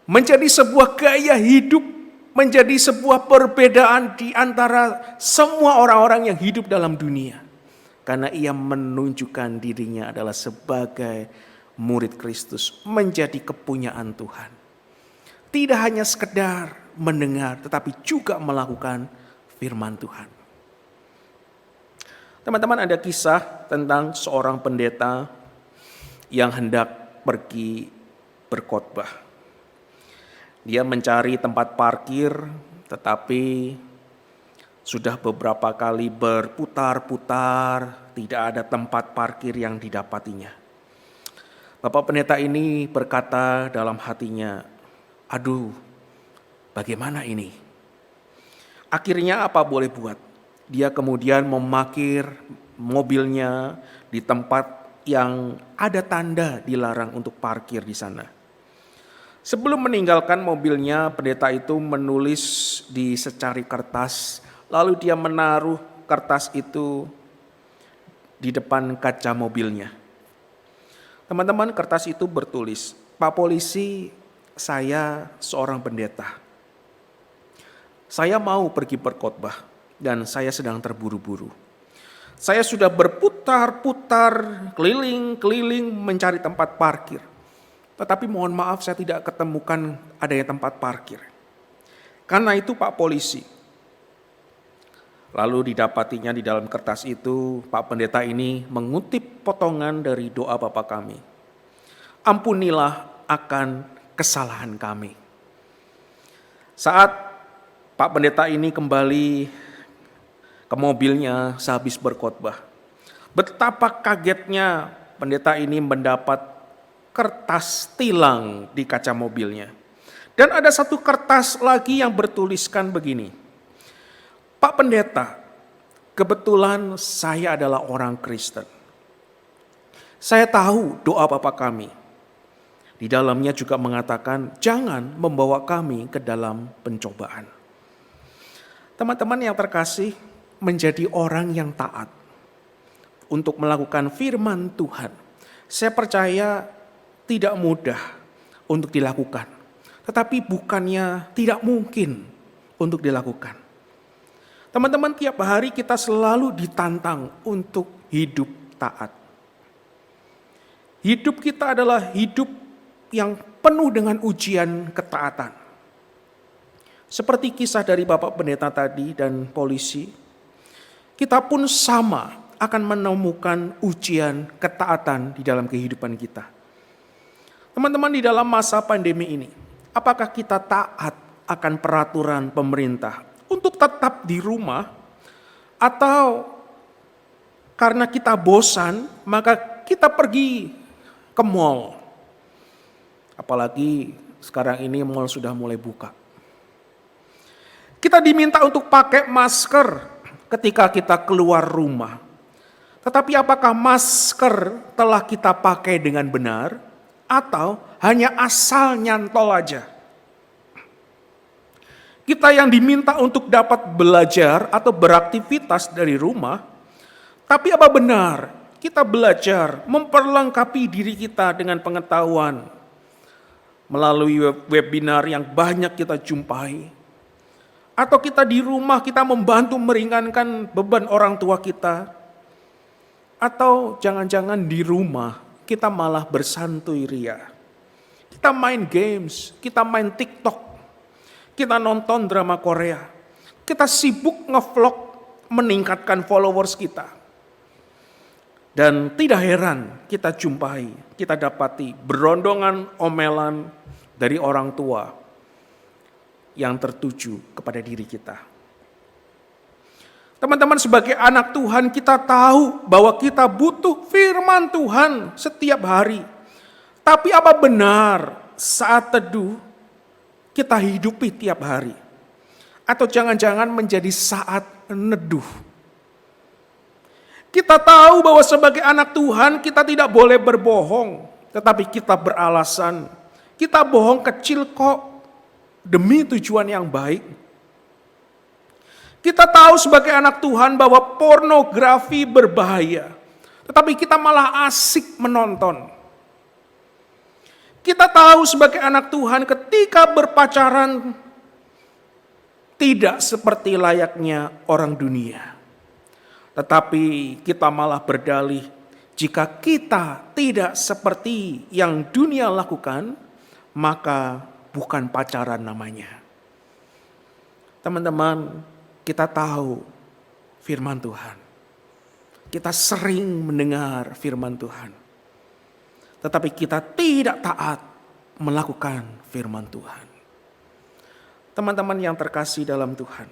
Menjadi sebuah gaya hidup, menjadi sebuah perbedaan di antara semua orang-orang yang hidup dalam dunia. Karena ia menunjukkan dirinya adalah sebagai murid Kristus, menjadi kepunyaan Tuhan. Tidak hanya sekedar mendengar, tetapi juga melakukan firman Tuhan. Teman-teman, ada kisah tentang seorang pendeta yang hendak pergi berkhotbah. Dia mencari tempat parkir, tetapi sudah beberapa kali berputar-putar, tidak ada tempat parkir yang didapatinya. Bapak pendeta ini berkata dalam hatinya, "Aduh, bagaimana ini?" Akhirnya apa boleh buat? Dia kemudian memarkir mobilnya di tempat yang ada tanda dilarang untuk parkir di sana. Sebelum meninggalkan mobilnya, pendeta itu menulis di secari kertas, lalu dia menaruh kertas itu di depan kaca mobilnya. Teman-teman, kertas itu bertulis, "Pak Polisi, saya seorang pendeta. Saya mau pergi berkhotbah dan saya sedang terburu-buru. Saya sudah berputar-putar, keliling-keliling mencari tempat parkir. Tetapi mohon maaf saya tidak ketemukan adanya tempat parkir. Karena itu Pak Polisi." Lalu didapatinya di dalam kertas itu, Pak Pendeta ini mengutip potongan dari doa Bapa kami. "Ampunilah akan kesalahan kami." Saat Pak Pendeta ini kembali ke mobilnya sehabis berkhotbah, betapa kagetnya pendeta ini mendapat kertas tilang di kaca mobilnya. Dan ada satu kertas lagi yang bertuliskan begini, "Pak Pendeta, kebetulan saya adalah orang Kristen. Saya tahu doa Bapa kami. Di dalamnya juga mengatakan, jangan membawa kami ke dalam pencobaan." Teman-teman yang terkasih, menjadi orang yang taat untuk melakukan firman Tuhan, saya percaya tidak mudah untuk dilakukan. Tetapi bukannya tidak mungkin untuk dilakukan. Teman-teman, tiap hari kita selalu ditantang untuk hidup taat. Hidup kita adalah hidup yang penuh dengan ujian ketaatan. Seperti kisah dari Bapak Pendeta tadi dan polisi, kita pun sama akan menemukan ujian ketaatan di dalam kehidupan kita. Teman-teman, di dalam masa pandemi ini, apakah kita taat akan peraturan pemerintah untuk tetap di rumah, atau karena kita bosan, maka kita pergi ke mall? Apalagi sekarang ini mall sudah mulai buka. Kita diminta untuk pakai masker ketika kita keluar rumah. Tetapi apakah masker telah kita pakai dengan benar, atau hanya asal nyantol aja? Kita yang diminta untuk dapat belajar atau beraktivitas dari rumah, tapi apa benar kita belajar memperlengkapi diri kita dengan pengetahuan melalui webinar yang banyak kita jumpai? Atau kita di rumah kita membantu meringankan beban orang tua kita? Atau jangan-jangan di rumah kita malah bersantui ria? Kita main games, kita main TikTok, kita nonton drama Korea, kita sibuk ngevlog meningkatkan followers kita. Dan tidak heran kita jumpai, kita dapati berondongan omelan dari orang tua yang tertuju kepada diri kita. Teman-teman, sebagai anak Tuhan kita tahu bahwa kita butuh firman Tuhan setiap hari. Tapi apa benar saat teduh kita hidupi tiap hari? Atau jangan-jangan menjadi saat neduh? Kita tahu bahwa sebagai anak Tuhan kita tidak boleh berbohong, tetapi kita beralasan, kita bohong kecil kok. demi tujuan yang baik. Kita tahu sebagai anak Tuhan bahwa pornografi berbahaya, tetapi kita malah asik menonton. Kita tahu sebagai anak Tuhan ketika berpacaran tidak seperti layaknya orang dunia. Tetapi kita malah berdalih, jika kita tidak seperti yang dunia lakukan, maka bukan pacaran namanya. Teman-teman, kita tahu firman Tuhan. Kita sering mendengar firman Tuhan. Tetapi kita tidak taat melakukan firman Tuhan. Teman-teman yang terkasih dalam Tuhan,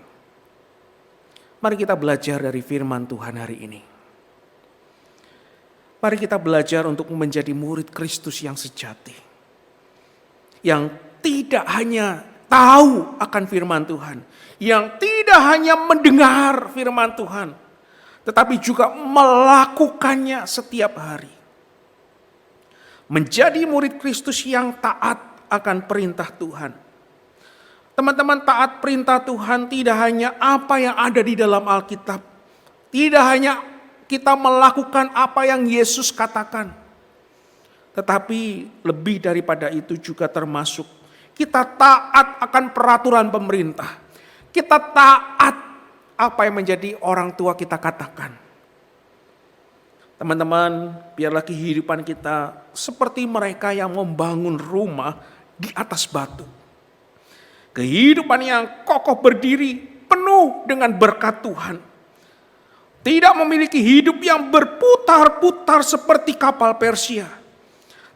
mari kita belajar dari firman Tuhan hari ini. Mari kita belajar untuk menjadi murid Kristus yang sejati. Yang tidak hanya tahu akan firman Tuhan, yang tidak hanya mendengar firman Tuhan, tetapi juga melakukannya setiap hari. Menjadi murid Kristus yang taat akan perintah Tuhan. Teman-teman, taat perintah Tuhan tidak hanya apa yang ada di dalam Alkitab. Tidak hanya kita melakukan apa yang Yesus katakan. Tetapi lebih daripada itu juga termasuk kita taat akan peraturan pemerintah. Kita taat apa yang menjadi orang tua kita katakan. Teman-teman, biarlah kehidupan kita seperti mereka yang membangun rumah di atas batu. Kehidupan yang kokoh berdiri, penuh dengan berkat Tuhan. Tidak memiliki hidup yang berputar-putar seperti kapal Persia.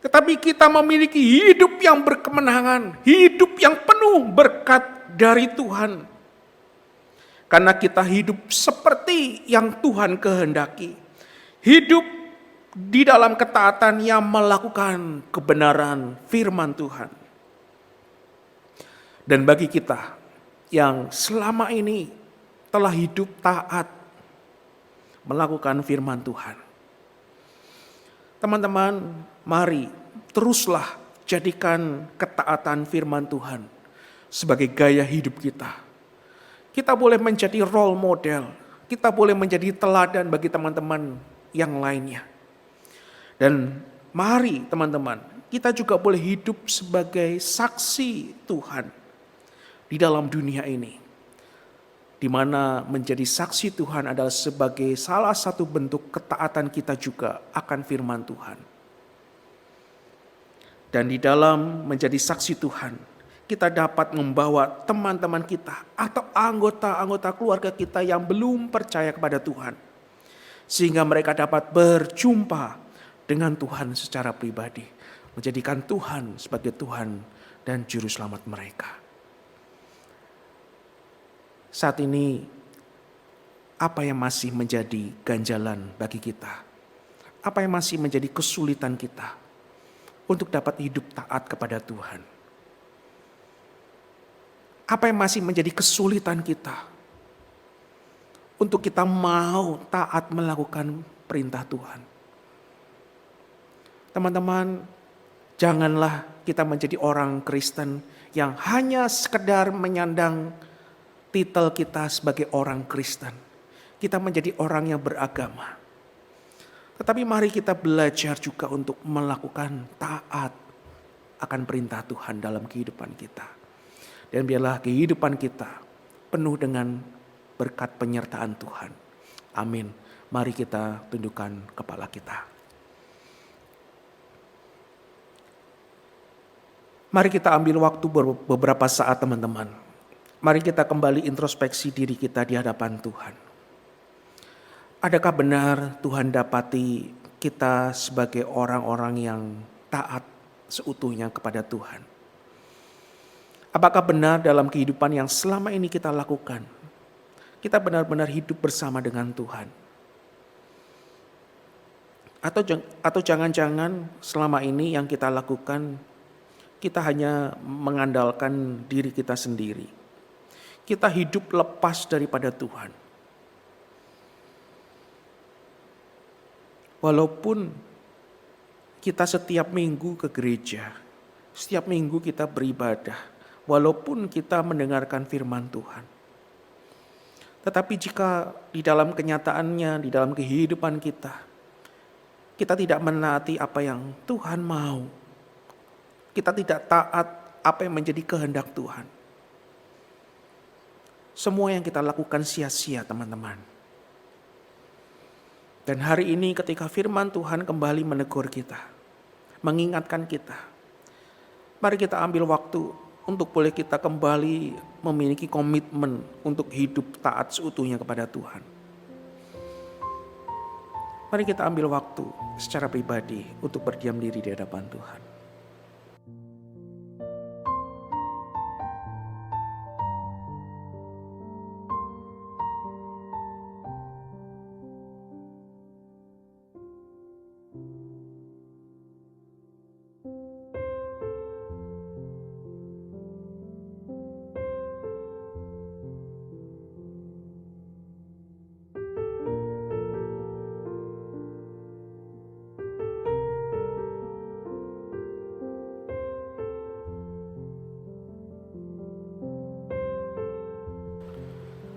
Tetapi kita memiliki hidup yang berkemenangan, hidup yang penuh berkat dari Tuhan. Karena kita hidup seperti yang Tuhan kehendaki. Hidup di dalam ketaatan yang melakukan kebenaran firman Tuhan. Dan bagi kita yang selama ini telah hidup taat melakukan firman Tuhan, teman-teman, mari teruslah jadikan ketaatan firman Tuhan sebagai gaya hidup kita. Kita boleh menjadi role model, kita boleh menjadi teladan bagi teman-teman yang lainnya. Dan mari teman-teman, kita juga boleh hidup sebagai saksi Tuhan di dalam dunia ini. Di mana menjadi saksi Tuhan adalah sebagai salah satu bentuk ketaatan kita juga akan firman Tuhan. Dan di dalam menjadi saksi Tuhan, kita dapat membawa teman-teman kita atau anggota-anggota keluarga kita yang belum percaya kepada Tuhan. Sehingga mereka dapat berjumpa dengan Tuhan secara pribadi. Menjadikan Tuhan sebagai Tuhan dan Juru Selamat mereka. Saat ini, apa yang masih menjadi ganjalan bagi kita? Apa yang masih menjadi kesulitan kita untuk dapat hidup taat kepada Tuhan? Apa yang masih menjadi kesulitan kita untuk kita mau taat melakukan perintah Tuhan? Teman-teman, janganlah kita menjadi orang Kristen yang hanya sekedar menyandang titel kita sebagai orang Kristen. Kita menjadi orang yang beragama. Tetapi mari kita belajar juga untuk melakukan taat akan perintah Tuhan dalam kehidupan kita. Dan biarlah kehidupan kita penuh dengan berkat penyertaan Tuhan. Amin. Mari kita tundukkan kepala kita. Mari kita ambil waktu beberapa saat teman-teman. Mari kita kembali introspeksi diri kita di hadapan Tuhan. Adakah benar Tuhan dapati kita sebagai orang-orang yang taat seutuhnya kepada Tuhan? Apakah benar dalam kehidupan yang selama ini kita lakukan, kita benar-benar hidup bersama dengan Tuhan? Atau jangan-jangan selama ini yang kita lakukan, kita hanya mengandalkan diri kita sendiri. Kita hidup lepas daripada Tuhan. Walaupun kita setiap minggu ke gereja, setiap minggu kita beribadah, walaupun kita mendengarkan firman Tuhan. Tetapi jika di dalam kenyataannya, di dalam kehidupan kita tidak menaati apa yang Tuhan mau, kita tidak taat apa yang menjadi kehendak Tuhan, semua yang kita lakukan sia-sia, teman-teman. Dan hari ini ketika firman Tuhan kembali menegur kita, mengingatkan kita, mari kita ambil waktu untuk boleh kita kembali memiliki komitmen untuk hidup taat seutuhnya kepada Tuhan. Mari kita ambil waktu secara pribadi untuk berdiam diri di hadapan Tuhan.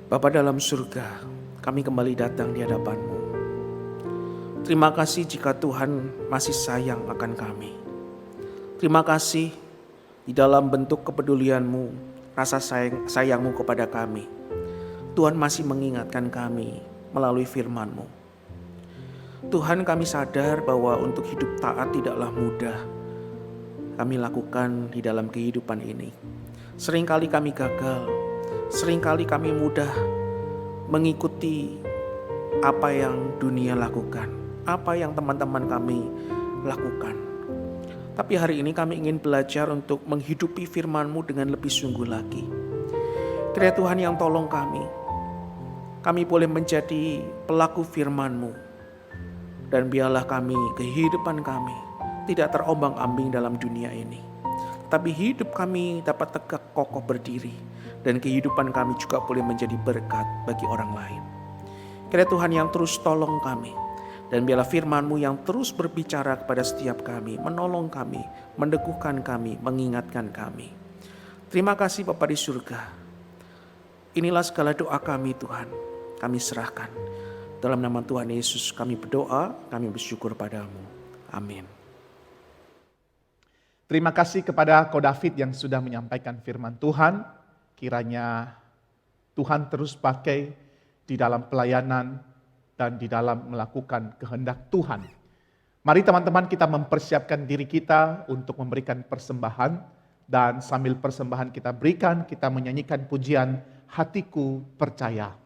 Bapa dalam surga, kami kembali datang di hadapan-Mu. Terima kasih jika Tuhan masih sayang akan kami. Terima kasih di dalam bentuk kepedulian-Mu, rasa sayang-Mu kepada kami. Tuhan masih mengingatkan kami melalui firman-Mu. Tuhan, kami sadar bahwa untuk hidup taat tidaklah mudah kami lakukan di dalam kehidupan ini. Seringkali kami gagal. Seringkali kami mudah mengikuti apa yang dunia lakukan, apa yang teman-teman kami lakukan. Tapi hari ini kami ingin belajar untuk menghidupi firman-Mu dengan lebih sungguh lagi. Kiranya Tuhan yang tolong kami boleh menjadi pelaku firman-Mu. Dan biarlah kehidupan kami tidak terombang-ambing dalam dunia ini. Tapi hidup kami dapat tegak kokoh berdiri. Dan kehidupan kami juga boleh menjadi berkat bagi orang lain. Kiranya Tuhan yang terus tolong kami. Dan biarlah firman-Mu yang terus berbicara kepada setiap kami. Menolong kami, meneguhkan kami, mengingatkan kami. Terima kasih Bapa di surga. Inilah segala doa kami Tuhan. Kami serahkan. Dalam nama Tuhan Yesus kami berdoa, kami bersyukur padamu. Amin. Terima kasih kepada Ko David yang sudah menyampaikan firman Tuhan. Kiranya Tuhan terus pakai di dalam pelayanan dan di dalam melakukan kehendak Tuhan. Mari teman-teman kita mempersiapkan diri kita untuk memberikan persembahan. Dan sambil persembahan kita berikan, kita menyanyikan pujian Hatiku Percaya.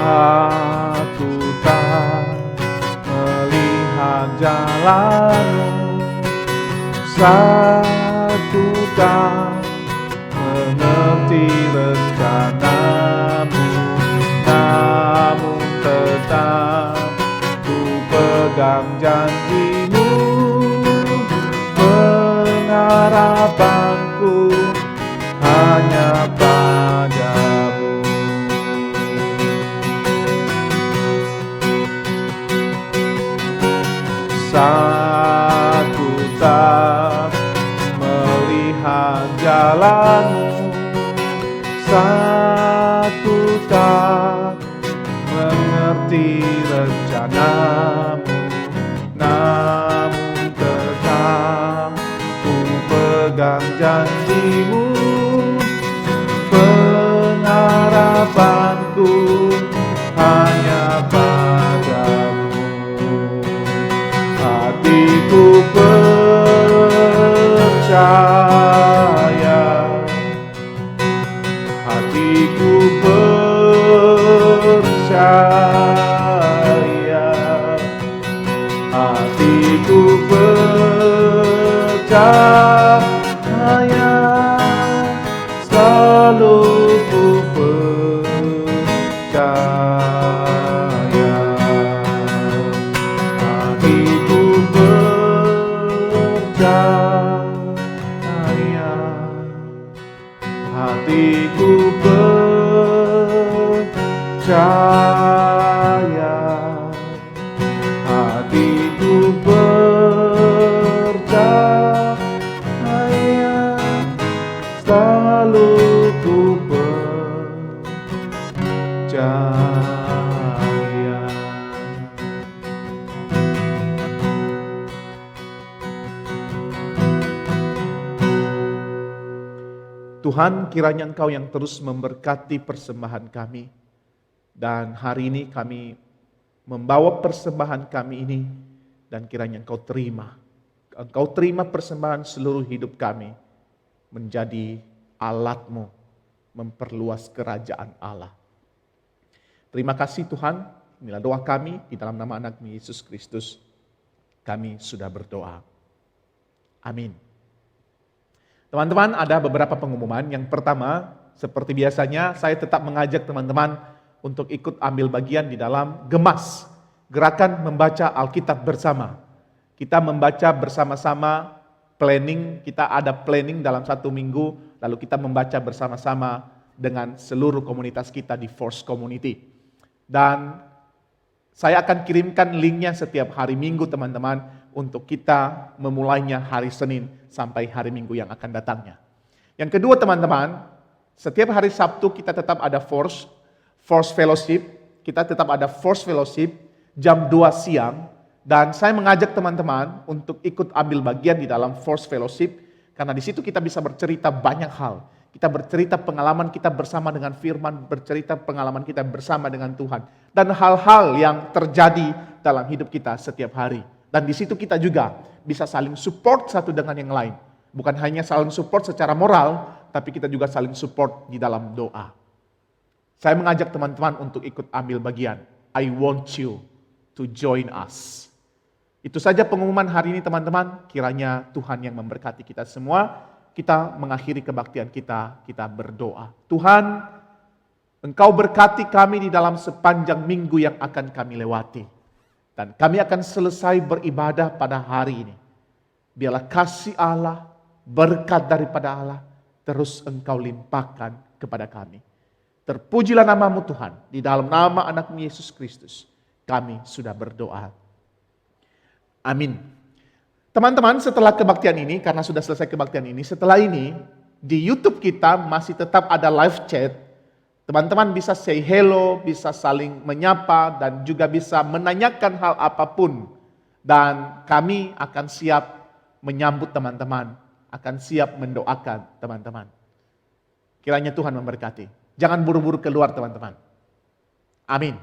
Aku tak melihat jalan-Mu, aku tak mengerti rencana-Mu, namun tetap ku pegang janji-Mu, pengharapanku hanya padamu. Aku tak melihat jalan-Mu, aku tak mengerti rencana-Mu, namun tetap ku pegang janji-Mu, pengharapanku hanya padamu. Hatiku percaya, hatiku percaya, hatiku percaya, selalu ku percaya. hatiku percaya, hatiku percaya, selalu ku percaya. Tuhan, kiranya Engkau yang terus memberkati persembahan kami. Dan hari ini kami membawa persembahan kami ini, dan kiranya Engkau terima. Engkau terima persembahan seluruh hidup kami menjadi alat-Mu memperluas kerajaan Allah. Terima kasih Tuhan, inilah doa kami di dalam nama anak-Mu Yesus Kristus. Kami sudah berdoa. Amin. Teman-teman, ada beberapa pengumuman. Yang pertama, seperti biasanya saya tetap mengajak teman-teman untuk ikut ambil bagian di dalam GEMAS, Gerakan Membaca Alkitab Bersama. Kita membaca bersama-sama, planning, kita ada planning dalam 1 minggu, lalu kita membaca bersama-sama dengan seluruh komunitas kita di Force Community. Dan saya akan kirimkan linknya setiap hari Minggu teman-teman, untuk kita memulainya hari Senin sampai hari Minggu yang akan datangnya. Yang kedua teman-teman, setiap hari Sabtu kita tetap ada Force Fellowship, kita tetap ada Force Fellowship jam 2 siang, dan saya mengajak teman-teman untuk ikut ambil bagian di dalam Force Fellowship, karena di situ kita bisa bercerita banyak hal. Kita bercerita pengalaman kita bersama dengan firman, bercerita pengalaman kita bersama dengan Tuhan, dan hal-hal yang terjadi dalam hidup kita setiap hari. Dan di situ kita juga bisa saling support satu dengan yang lain. Bukan hanya saling support secara moral, tapi kita juga saling support di dalam doa. Saya mengajak teman-teman untuk ikut ambil bagian. I want you to join us. Itu saja pengumuman hari ini teman-teman. Kiranya Tuhan yang memberkati kita semua. Kita mengakhiri kebaktian kita berdoa. Tuhan, Engkau berkati kami di dalam sepanjang minggu yang akan kami lewati. Dan kami akan selesai beribadah pada hari ini. Biarlah kasih Allah, berkat daripada Allah, terus Engkau limpahkan kepada kami. Terpujilah nama-Mu Tuhan, di dalam nama anak-Mu Yesus Kristus, kami sudah berdoa. Amin. Teman-teman, setelah kebaktian ini, karena sudah selesai kebaktian ini, setelah ini, di YouTube kita masih tetap ada live chat. Teman-teman bisa say hello, bisa saling menyapa, dan juga bisa menanyakan hal apapun. Dan kami akan siap menyambut teman-teman, akan siap mendoakan teman-teman. Kiranya Tuhan memberkati. Jangan buru-buru keluar teman-teman. Amin.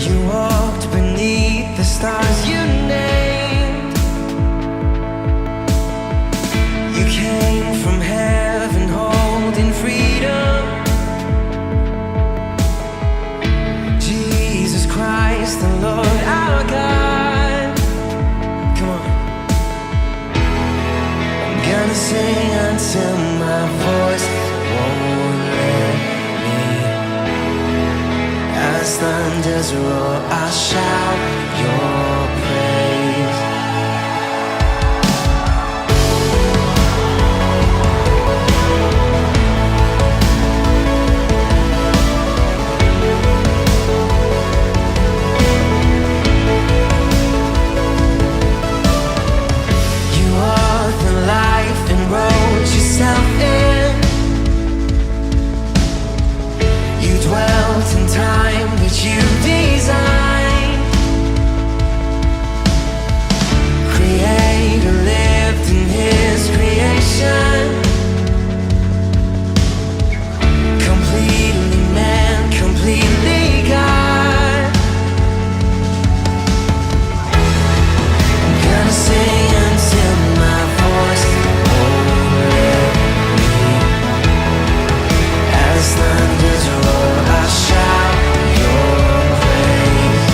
You walked beneath the stars you named. You came from heaven holding freedom. Jesus Christ, the Lord our God. Come on. I'm gonna sing until my voice won't let me. As thunders roar, I'll shout your praise. You are the life and wrote yourself in. You dwelt in time that you designed. Creator lived in his creation. Completely man, completely God. I'm gonna sing until my voice won't let me. As thunders roar, I'll shout your praise.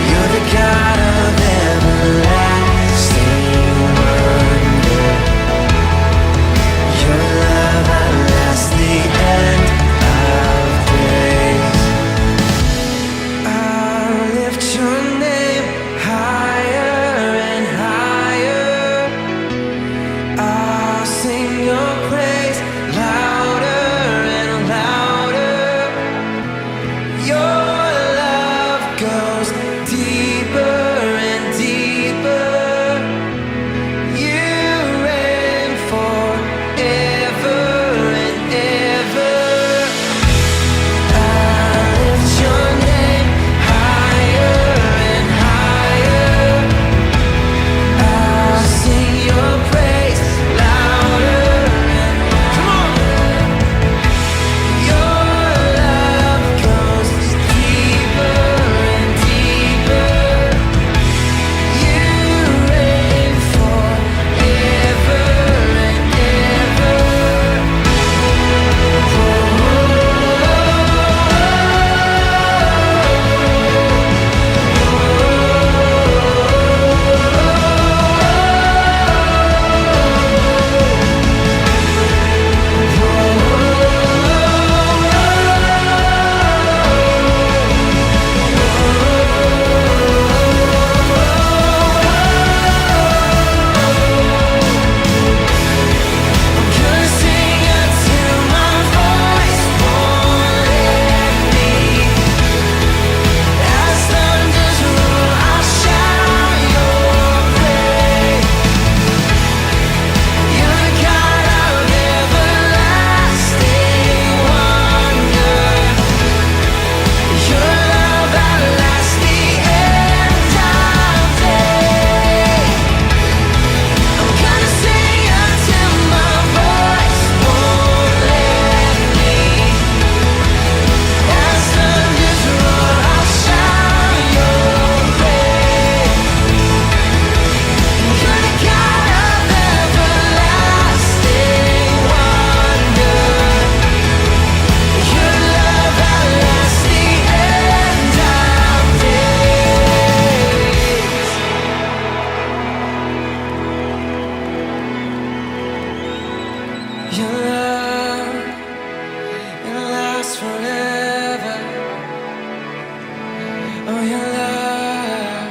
You're the God of everlasting wonder. Your love outlasts the end of grace. I'll lift your name higher and higher. I'll sing your praise louder and louder. Your love goes deeper and deeper. You reign forever and ever. I'll lift your name higher and higher. I'll sing your praise louder and come on. Your love goes deeper and deeper. You reign forever and ever. I'm gonna sing until my voice won't let me. As thunders roar, I'll shout your praise. You're the God of everlasting wonder. Your love outlasts the end of day. I'm gonna sing until my voice won't let me. As thunders roar, I'll shout your praise. You're the God of everlasting wonder. Your love outlasts the end of days. Your love, it lasts forever. Oh, your love.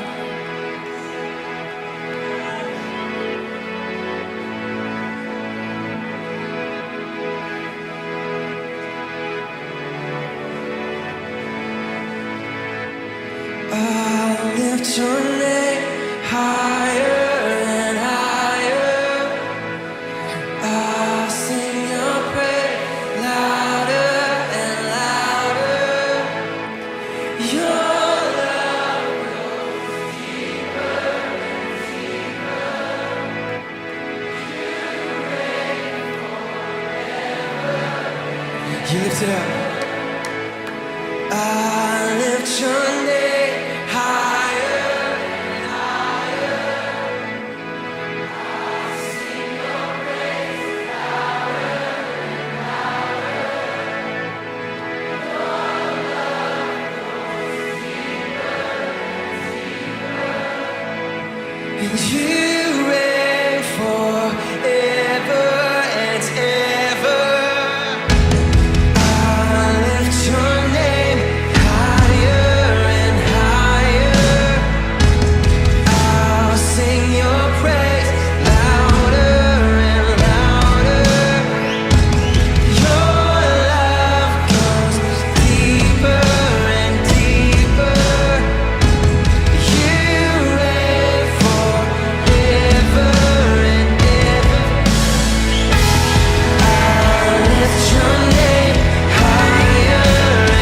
I'll lift your name higher and higher. I'll sing your praise louder and louder. Your love goes deeper and deeper. You lift it up. I your name higher and higher. I'll sing your praise louder and louder. Your love goes deeper and deeper. And you reign forever and ever. I lift your name higher and higher. I'll sing your praise louder and louder. Your love goes deeper and deeper. You reign forever and ever. I lift your name higher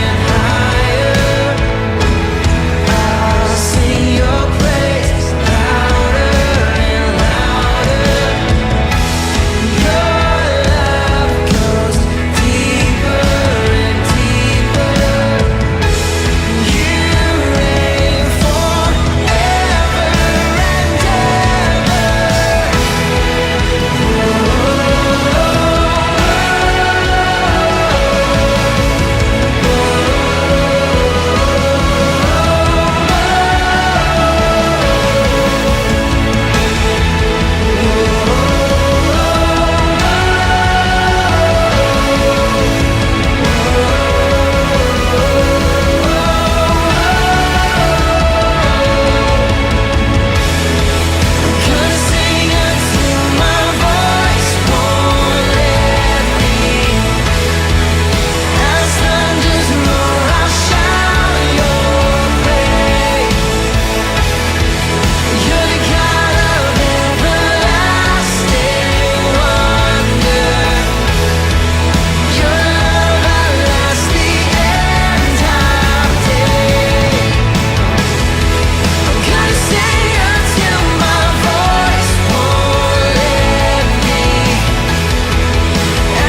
and higher. I'll sing your praise louder and louder. Your love goes deeper and deeper. You reign forever and gonna sing until my voice won't let me. As thunders roar, I'll shout your praise. You're the God of everlasting wonder. Your love outlasts the end of day. I'm gonna sing until my voice won't let me.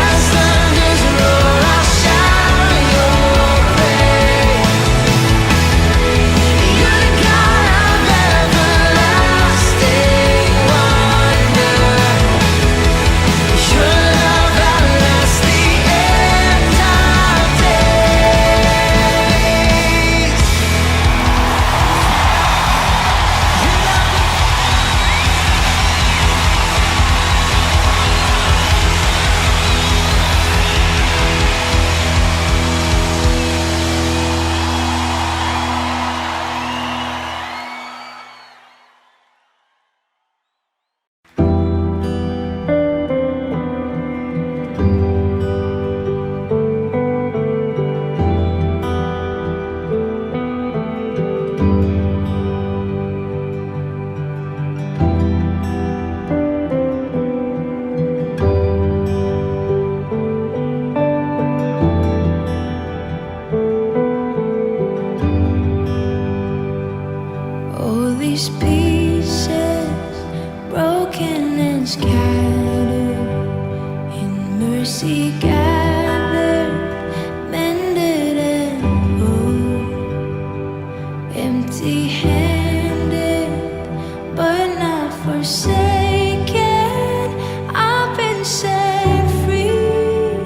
As thunders roar, I'll shout your praise. You're the God of everlasting wonder. Your love outlasts the end of days. All these pieces broken and scattered, in mercy gathered, mended and whole, empty-handed but not forsaken. I've been set free.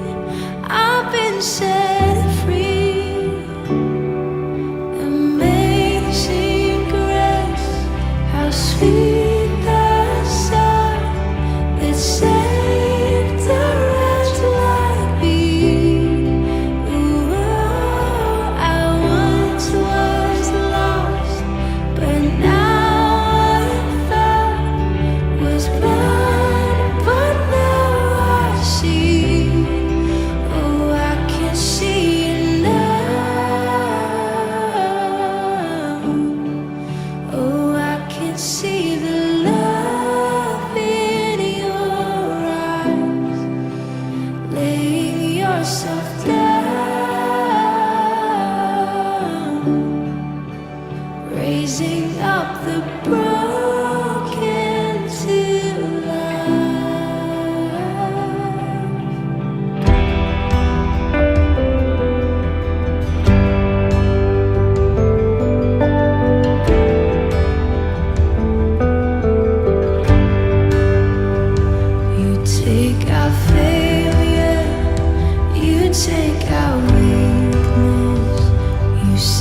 I've been set free. Amazing grace,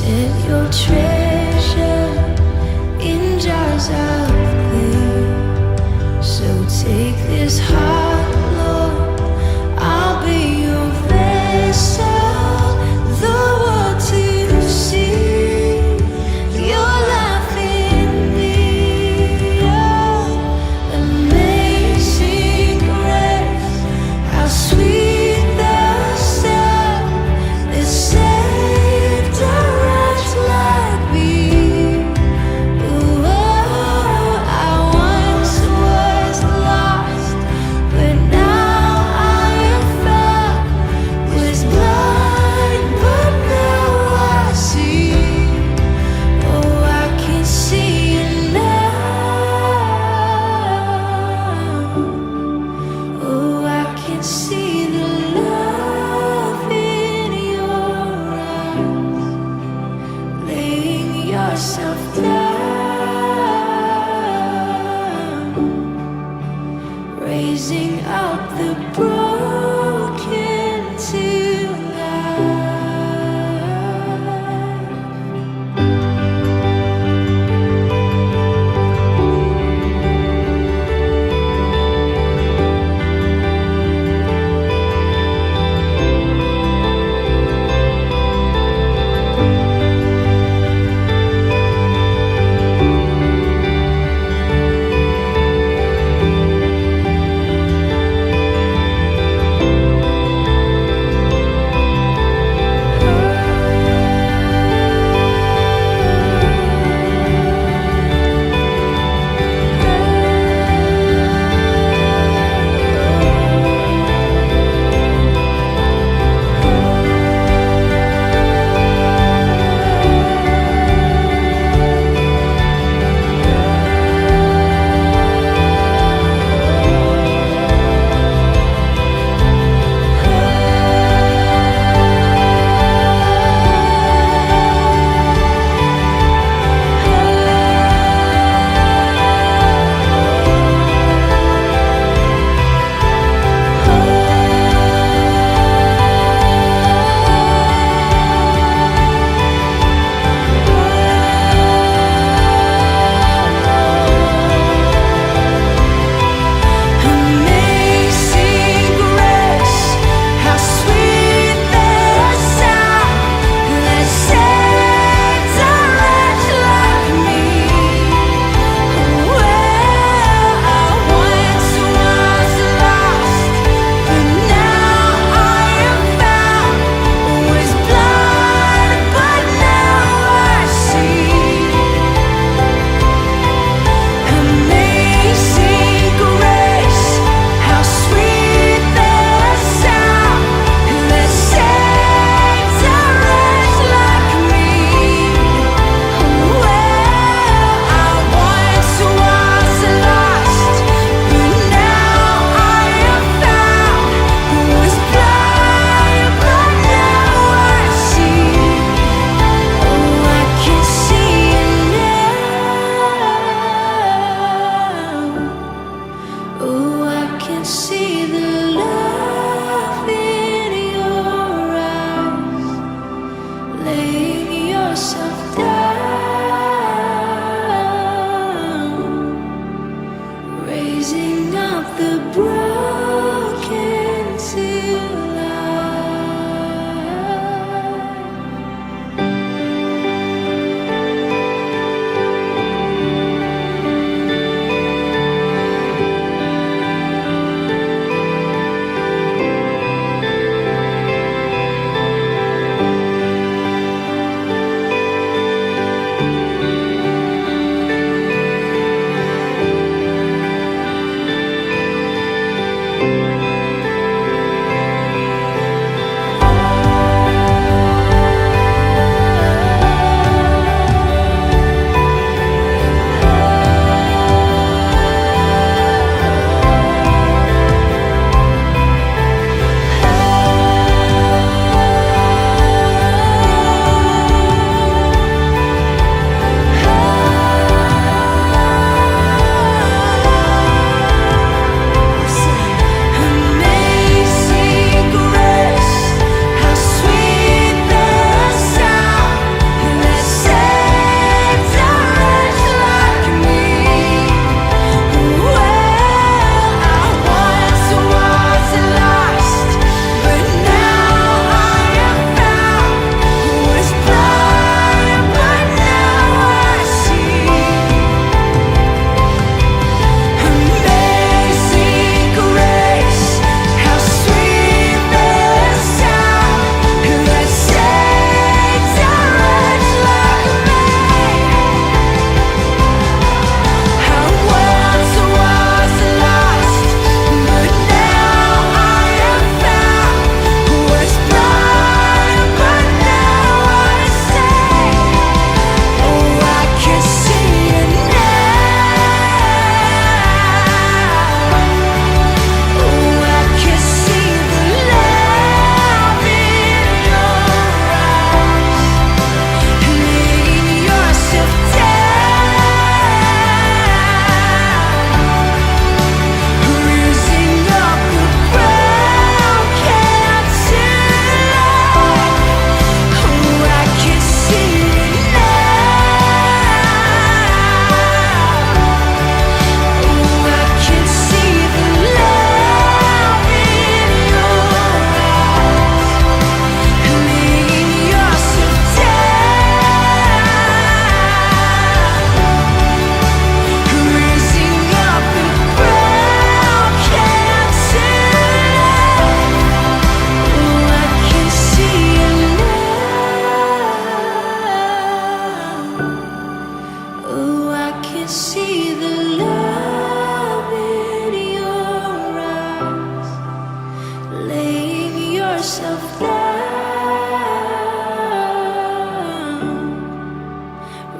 set your treasure in jars of clay. So take this heart, Lord, I'll be your vessel, the world to see your life in me. Oh, amazing grace, how sweet the sound that saved a wretch like me. Ooh, oh, I once was lost, but now I am found. Was blind, but now I see. Oh, I can see it now. Oh, I can see the love in your eyes, laying yourself down, raising up the broken to life.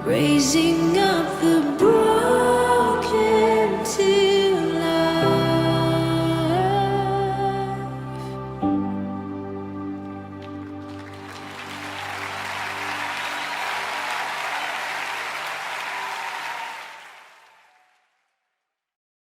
raising